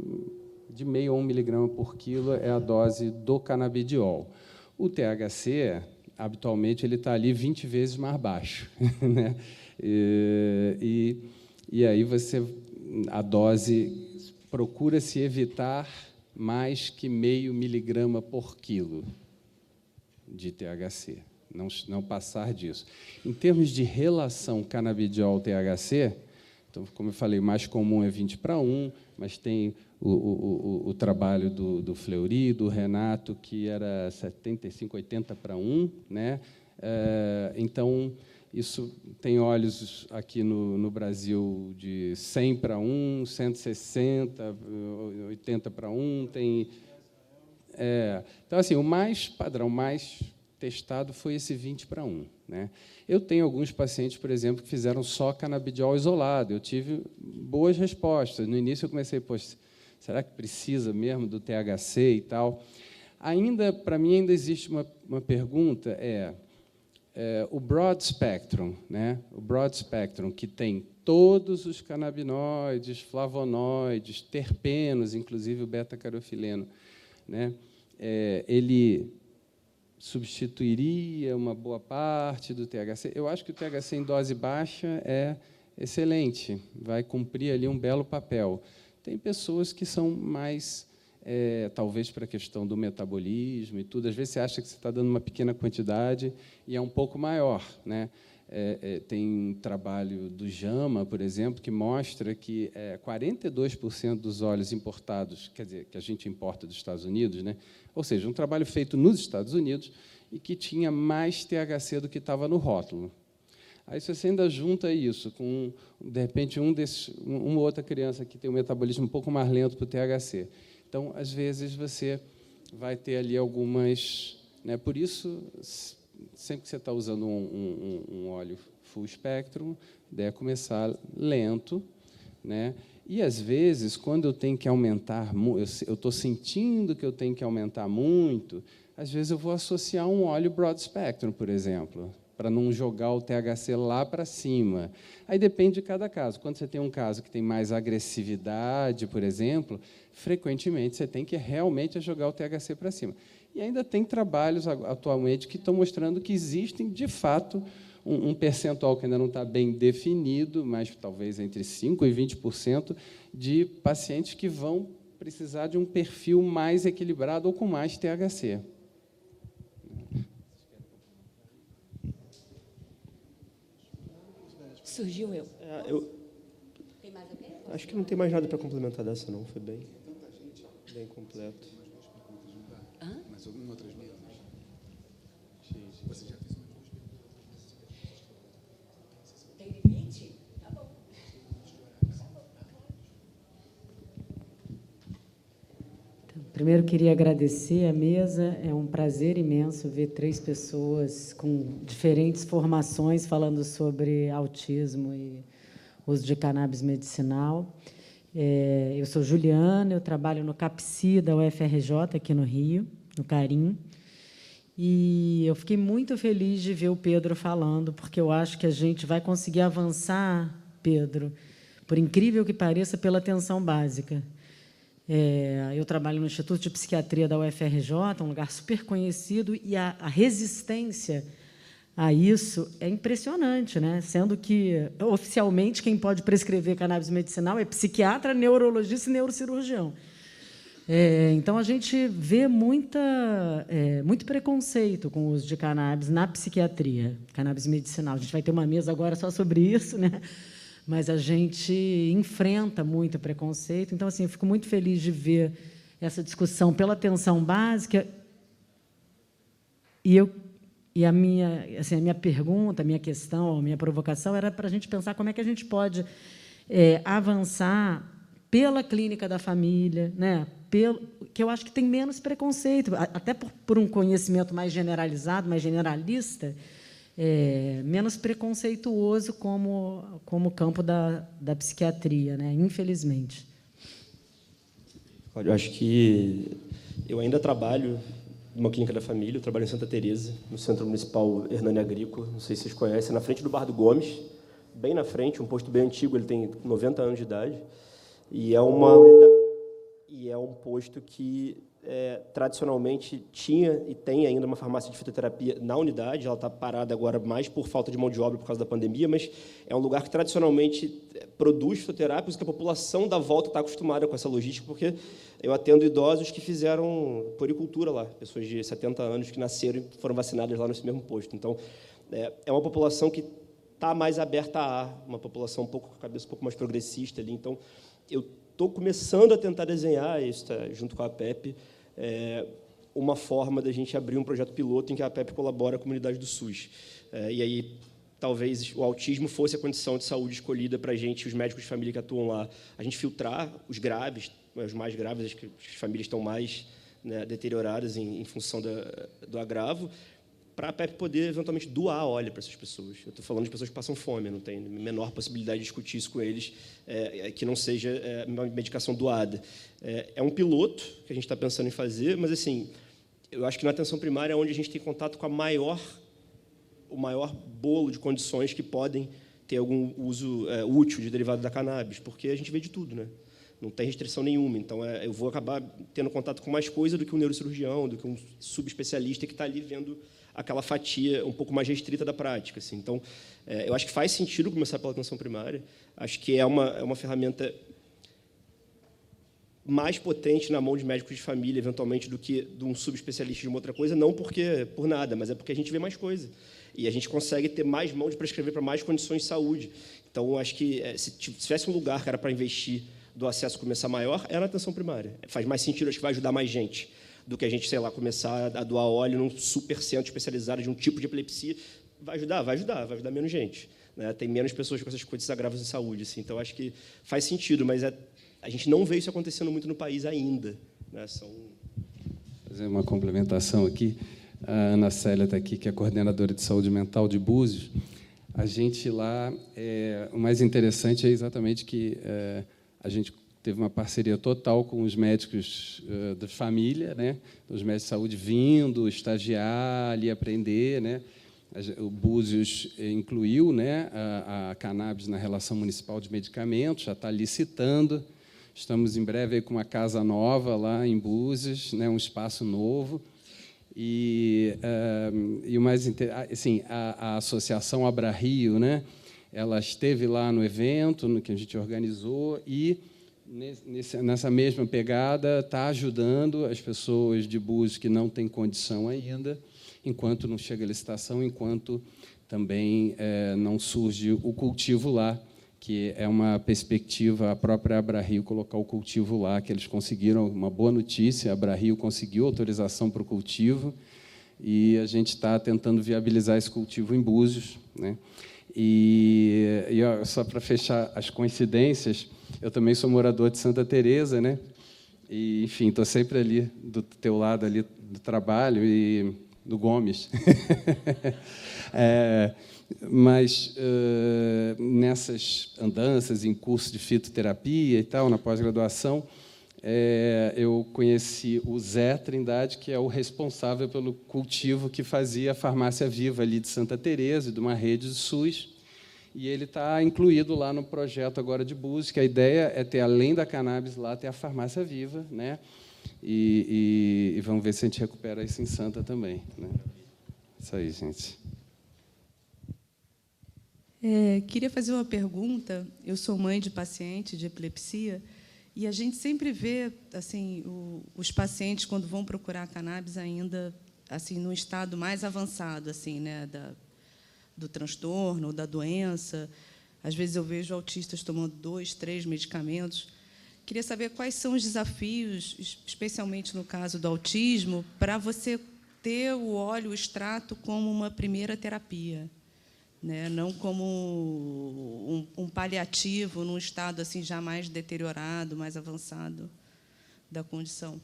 [SPEAKER 4] de 0,5 a 1 miligrama por quilo é a dose do canabidiol. O THC, habitualmente, ele está ali 20 vezes mais baixo, né? E aí a dose procura-se evitar mais que 0,5 miligrama por quilo de THC, não passar disso. Em termos de relação canabidiol-THC, então, como eu falei, o mais comum é 20:1, mas tem o trabalho do Fleury, do Renato, que era 75, 80:1, né? Então, isso tem óleos aqui no Brasil de 100:1, 160, 80:1, tem... Então, assim, o mais padrão, mais testado foi esse 20:1, né? Eu tenho alguns pacientes, por exemplo, que fizeram só canabidiol isolado. Eu tive boas respostas. No início, eu comecei, poxa, será que precisa mesmo do THC e tal? Para mim, ainda existe uma pergunta, o broad spectrum, né? O broad spectrum, que tem todos os canabinoides, flavonoides, terpenos, inclusive o beta-carofileno, né? Ele substituiria uma boa parte do THC. Eu acho que o THC em dose baixa é excelente, vai cumprir ali um belo papel. Tem pessoas que são mais, talvez para a questão do metabolismo e tudo, às vezes você acha que você está dando uma pequena quantidade e é um pouco maior, né? Tem um trabalho do JAMA, por exemplo, que mostra que 42% dos óleos importados, quer dizer, que a gente importa dos Estados Unidos, né? Ou seja, um trabalho feito nos Estados Unidos e que tinha mais THC do que estava no rótulo. Aí, se você ainda junta isso com, de repente, uma outra criança que tem um metabolismo um pouco mais lento para o THC. Então, às vezes, você vai ter ali algumas... Né? Por isso, sempre que você está usando um óleo full spectrum, deve começar lento, né? E, às vezes, quando eu tenho que aumentar, eu estou sentindo que eu tenho que aumentar muito, às vezes eu vou associar um óleo broad spectrum, por exemplo, para não jogar o THC lá para cima. Aí depende de cada caso. Quando você tem um caso que tem mais agressividade, por exemplo, frequentemente você tem que realmente jogar o THC para cima. E ainda tem trabalhos atualmente que estão mostrando que existem, de fato, um percentual que ainda não está bem definido, mas talvez entre 5% e 20%, de pacientes que vão precisar de um perfil mais equilibrado ou com mais THC.
[SPEAKER 6] Surgiu eu.
[SPEAKER 2] Tem mais alguém? Acho que não tem mais nada para complementar dessa, não. Foi bem completo.
[SPEAKER 1] Mas em outras mesas? Você já fez uma
[SPEAKER 6] Tem limite? Tá bom.
[SPEAKER 7] Então, primeiro, queria agradecer a mesa. É um prazer imenso ver 3 pessoas com diferentes formações falando sobre autismo e uso de cannabis medicinal. Eu sou Juliana, eu trabalho no CAPSI da UFRJ, aqui no Rio, no Carim. E eu fiquei muito feliz de ver o Pedro falando, porque eu acho que a gente vai conseguir avançar, Pedro, por incrível que pareça, pela atenção básica. Eu trabalho no Instituto de Psiquiatria da UFRJ, um lugar super conhecido, e a resistência a isso é impressionante, né? Sendo que, oficialmente, quem pode prescrever cannabis medicinal é psiquiatra, neurologista e neurocirurgião. Então, a gente vê muito preconceito com o uso de cannabis na psiquiatria, cannabis medicinal. A gente vai ter uma mesa agora só sobre isso, né? Mas a gente enfrenta muito preconceito. Então, assim, eu fico muito feliz de ver essa discussão pela atenção básica, e a minha pergunta, a minha questão, a minha provocação era para a gente pensar como é que a gente pode avançar pela clínica da família, né? Que eu acho que tem menos preconceito, até por um conhecimento mais generalizado, mais generalista, menos preconceituoso como o campo da psiquiatria, né? Infelizmente.
[SPEAKER 2] Olha, eu acho que eu ainda trabalho numa clínica da família, eu trabalho em Santa Teresa, no Centro Municipal Hernani Agrícola, não sei se vocês conhecem, na frente do Bar do Gomes, bem na frente, um posto bem antigo, ele tem 90 anos de idade, e é um posto que tradicionalmente tinha e tem ainda uma farmácia de fitoterapia na unidade, ela está parada agora mais por falta de mão de obra por causa da pandemia, mas é um lugar que tradicionalmente produz fitoterápicos, que a população da volta está acostumada com essa logística, porque eu atendo idosos que fizeram puericultura lá, pessoas de 70 anos que nasceram e foram vacinadas lá nesse mesmo posto. Então, é uma população que está mais aberta a uma população com a cabeça um pouco mais progressista ali. Então, eu estou começando a tentar desenhar, isso junto com a APEP, uma forma da gente abrir um projeto piloto em que a APEP colabora com a comunidade do SUS. E aí, talvez o autismo fosse a condição de saúde escolhida para a gente, os médicos de família que atuam lá, a gente filtrar os graves, os mais graves, as que as famílias estão mais, né, deterioradas em função do agravo, para a APEP poder, eventualmente, doar óleo para essas pessoas. Eu estou falando de pessoas que passam fome, não tem a menor possibilidade de discutir isso com eles, que não seja uma medicação doada. É um piloto que a gente está pensando em fazer, mas, assim, eu acho que na atenção primária é onde a gente tem contato com o maior bolo de condições que podem ter algum uso útil de derivado da cannabis, porque a gente vê de tudo, né? Não tem restrição nenhuma. Então, eu vou acabar tendo contato com mais coisa do que um neurocirurgião, do que um subespecialista que está ali vendo aquela fatia um pouco mais restrita da prática. Assim. Então, eu acho que faz sentido começar pela atenção primária. Acho que é uma ferramenta mais potente na mão de médicos de família, eventualmente, do que de um subespecialista de uma outra coisa, não por nada, mas é porque a gente vê mais coisa. E a gente consegue ter mais mão de prescrever para mais condições de saúde. Então, acho que se tivesse um lugar que era para investir do acesso começar maior, é na atenção primária. Faz mais sentido, acho que vai ajudar mais gente do que a gente, sei lá, começar a doar óleo num super centro especializado de um tipo de epilepsia. Vai ajudar menos gente. Né? Tem menos pessoas com essas coisas agravas de saúde. Assim. Então, acho que faz sentido, mas a gente não vê isso acontecendo muito no país ainda. Né? Vou
[SPEAKER 4] fazer uma complementação aqui. A Ana Célia está aqui, que é coordenadora de saúde mental de Búzios. A gente lá, o mais interessante é exatamente que a gente teve uma parceria total com os médicos da família, né? Os médicos de saúde vindo, estagiar, ali aprender, né? O Búzios incluiu, né, a cannabis na relação municipal de medicamentos, já está licitando. Estamos em breve aí com uma casa nova lá em Búzios, né, um espaço novo. E o mais assim, a associação Abra Rio, né, ela esteve lá no evento no que a gente organizou e nessa mesma pegada está ajudando as pessoas de Búzios que não têm condição ainda, enquanto não chega a licitação, enquanto também não surge o cultivo lá, que é uma perspectiva, a própria Abra Rio colocar o cultivo lá, que eles conseguiram, uma boa notícia, a Abra Rio conseguiu autorização para o cultivo, e a gente está tentando viabilizar esse cultivo em Búzios. Né? E só para fechar as coincidências, eu também sou morador de Santa Teresa, né? E, enfim, estou sempre ali do teu lado ali do trabalho e do Gomes. Mas nessas andanças em curso de fitoterapia e tal, na pós-graduação, eu conheci o Zé Trindade, que é o responsável pelo cultivo que fazia a Farmácia Viva ali de Santa Teresa, de uma rede de SUS, e ele está incluído lá no projeto agora de Búzios, que a ideia é ter, além da cannabis lá, ter a Farmácia Viva, né? E vamos ver se a gente recupera isso em Santa também. Né? Isso aí, gente.
[SPEAKER 8] Queria fazer uma pergunta. Eu sou mãe de paciente de epilepsia e a gente sempre vê assim os pacientes quando vão procurar cannabis ainda assim no estado mais avançado assim, né, do transtorno, da doença. Às vezes eu vejo autistas tomando 2, 3 medicamentos queria saber quais são os desafios, especialmente no caso do autismo, para você ter o óleo, o extrato, como uma primeira terapia, né? Não como um paliativo num estado assim já mais deteriorado, mais avançado da condição.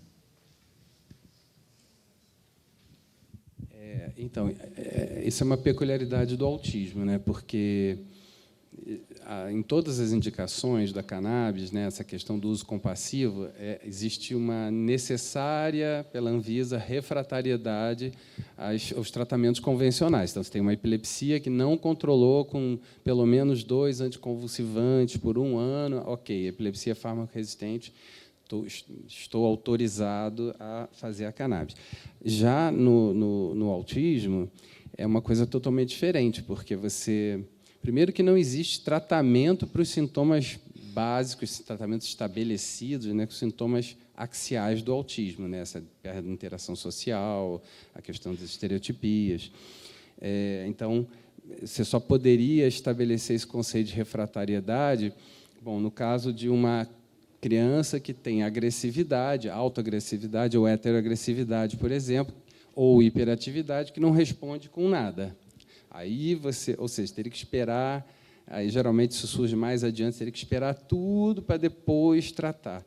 [SPEAKER 4] Então, isso é uma peculiaridade do autismo, né? Porque em todas as indicações da cannabis, né, essa questão do uso compassivo, existe uma necessária, pela Anvisa, refratariedade aos tratamentos convencionais. Então, você tem uma epilepsia que não controlou com pelo menos 2 anticonvulsivantes por 1 ano, ok, epilepsia farmacoresistente, estou autorizado a fazer a cannabis. Já no autismo, é uma coisa totalmente diferente, porque você... Primeiro, que não existe tratamento para os sintomas básicos, tratamentos estabelecidos, né, com os sintomas axiais do autismo, né, essa perda de interação social, a questão das estereotipias. Então, você só poderia estabelecer esse conceito de refratariedade, bom, no caso de uma criança que tem agressividade, autoagressividade ou heteroagressividade, por exemplo, ou hiperatividade, que não responde com nada. Aí você, ou seja, teria que esperar, aí geralmente isso surge mais adiante, teria que esperar tudo para depois tratar,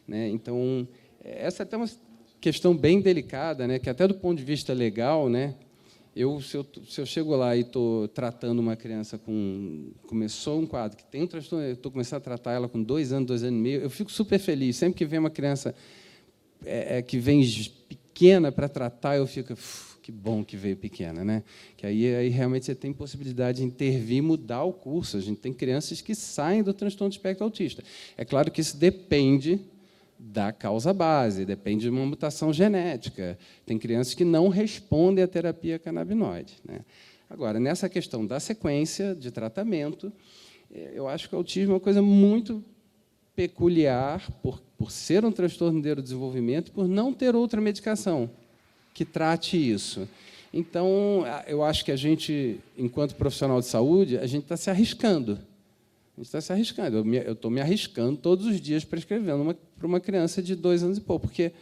[SPEAKER 4] né? Então, essa é até uma questão bem delicada, né, que até do ponto de vista legal, né, se eu chego lá e estou tratando uma criança começou um quadro que tem um transtorno, eu estou começando a tratar ela com 2 anos, 2 anos e meio, eu fico super feliz. Sempre que vem uma criança que vem pequena para tratar, eu fico... Que bom que veio pequena, né? Que aí realmente você tem possibilidade de intervir e mudar o curso. A gente tem crianças que saem do transtorno de espectro autista. É claro que isso depende da causa base, depende de uma mutação genética. Tem crianças que não respondem à terapia canabinoide, né? Agora, nessa questão da sequência de tratamento, eu acho que o autismo é uma coisa muito peculiar por ser um transtorno de neurodesenvolvimento e por não ter outra medicação que trate isso. Então, eu acho que a gente, enquanto profissional de saúde, a gente está se arriscando. A gente está se arriscando. Eu estou me arriscando todos os dias prescrevendo para uma criança de 2 anos e pouco, porque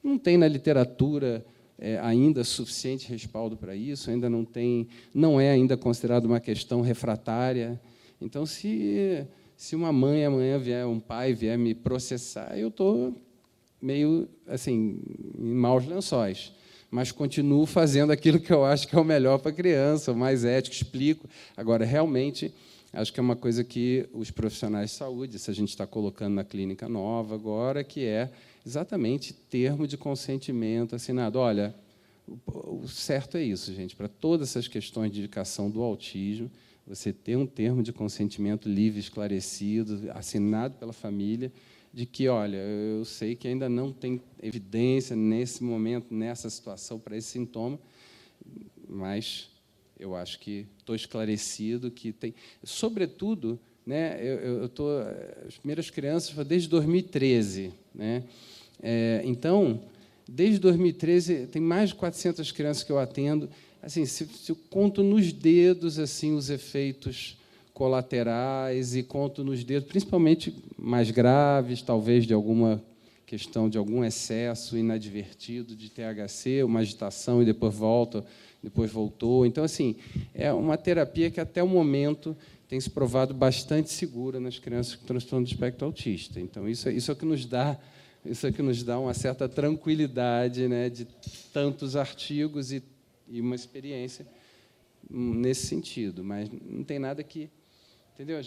[SPEAKER 4] não tem na literatura ainda suficiente respaldo para isso, ainda não é ainda considerado uma questão refratária. Então, se uma mãe amanhã vier, um pai vier me processar, eu estou meio assim em maus lençóis, mas continuo fazendo aquilo que eu acho que é o melhor para a criança, o mais ético, explico. Agora, realmente, acho que é uma coisa que os profissionais de saúde, se a gente está colocando na clínica nova agora, que é exatamente termo de consentimento assinado. Olha, o certo é isso, gente, para todas essas questões de indicação do autismo, você ter um termo de consentimento livre, esclarecido, assinado pela família, de que, olha, eu sei que ainda não tem evidência nesse momento, nessa situação, para esse sintoma, mas eu acho que estou esclarecido que tem... Sobretudo, né, as primeiras crianças desde 2013. Né? Então, desde 2013, tem mais de 400 crianças que eu atendo. Assim, se eu conto nos dedos assim, os efeitos colaterais e conto nos dedos, principalmente mais graves, talvez de alguma questão de algum excesso inadvertido de THC, uma agitação e depois voltou. Então, assim, é uma terapia que até o momento tem se provado bastante segura nas crianças com transtorno de espectro autista. Então, isso é que nos dá uma certa tranquilidade, né, de tantos artigos e uma experiência nesse sentido, mas não tem nada que... Entendeu?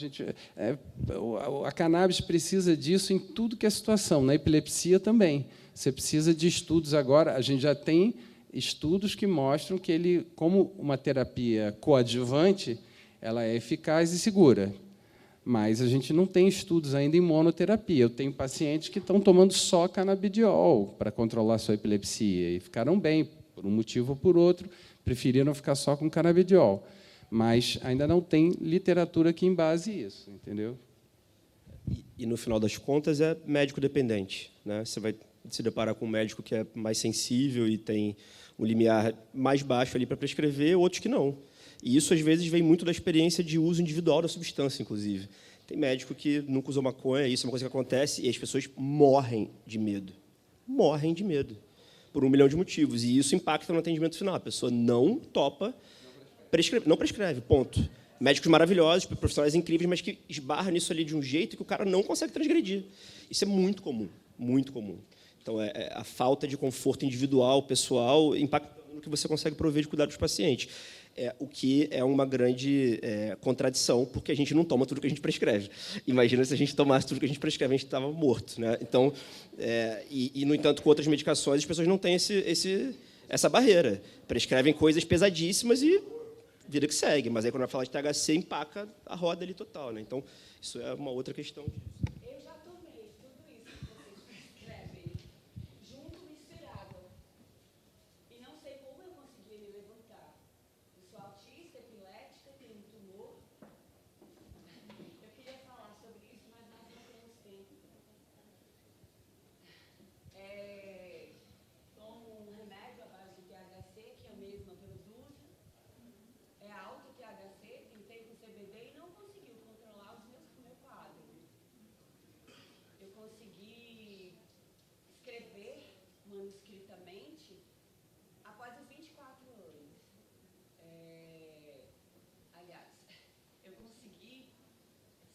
[SPEAKER 4] A cannabis precisa disso em tudo que é situação. Na epilepsia também. Você precisa de estudos agora. A gente já tem estudos que mostram que ele, como uma terapia coadjuvante, ela é eficaz e segura. Mas a gente não tem estudos ainda em monoterapia. Eu tenho pacientes que estão tomando só canabidiol para controlar a sua epilepsia e ficaram bem, por um motivo ou por outro, preferiram ficar só com canabidiol. Mas ainda não tem literatura que embase isso, entendeu?
[SPEAKER 2] E no final das contas, é médico dependente, né? Você vai se deparar com um médico que é mais sensível e tem um limiar mais baixo ali para prescrever, outros que não. E isso, às vezes, vem muito da experiência de uso individual da substância, inclusive. Tem médico que nunca usou maconha, isso é uma coisa que acontece, e as pessoas morrem de medo. Morrem de medo. Por 1 milhão de motivos. E isso impacta no atendimento final. A pessoa não topa, não prescreve, ponto. Médicos maravilhosos, profissionais incríveis, mas que esbarram nisso ali de um jeito que o cara não consegue transgredir. Isso é muito comum, muito comum. Então, a falta de conforto individual, pessoal, impacta no que você consegue prover de cuidar dos pacientes. O que é uma grande contradição, porque a gente não toma tudo que a gente prescreve. Imagina se a gente tomasse tudo que a gente prescreve, a gente estava morto, né? Então, no entanto, com outras medicações, as pessoas não têm essa barreira. Prescrevem coisas pesadíssimas e vida que segue. Mas aí, quando vai falar de THC, empaca a roda ali total, né? Então, isso é uma outra questão.
[SPEAKER 6] Eu já tomei tudo isso que vocês prescrevem, junto, misturado. E não sei como eu consegui me levantar. Eu sou autista, epilética, tenho um tumor. Eu queria falar sobre isso, mas nós não temos tempo. Tomo um remédio à base de THC, que a mesma produz. É alto o THC, tentei com CBD e não conseguiu controlar o meu quadro. Eu consegui escrever manuscritamente após os 24 anos. Aliás, eu consegui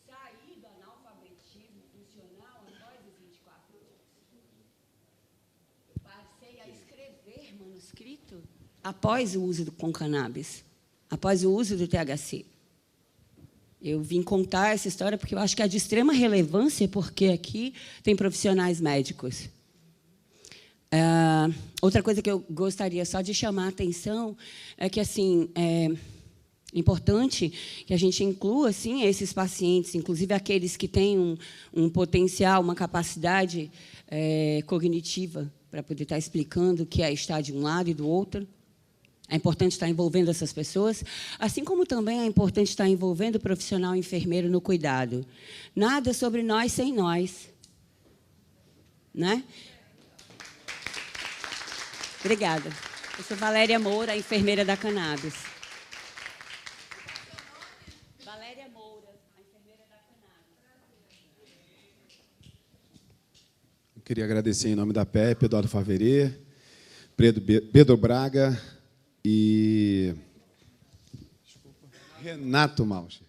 [SPEAKER 6] sair do analfabetismo funcional após os 24 anos. Eu passei a escrever manuscrito após o uso com cannabis, após o uso do THC. Eu vim contar essa história porque eu acho que é de extrema relevância, porque aqui tem profissionais médicos. Outra coisa que eu gostaria só de chamar a atenção é que assim, é importante que a gente inclua assim, esses pacientes, inclusive aqueles que têm um potencial, uma capacidade cognitiva para poder estar explicando o que é estar de um lado e do outro. É importante estar envolvendo essas pessoas, assim como também é importante estar envolvendo o profissional enfermeiro no cuidado. Nada sobre nós sem nós. Né? Obrigada. Eu sou Valéria Moura, enfermeira da Cannabis. Valéria Moura, a enfermeira da Cannabis.
[SPEAKER 1] Eu queria agradecer em nome da PEP, Eduardo Faverê, Pedro Braga e Renato Malcher.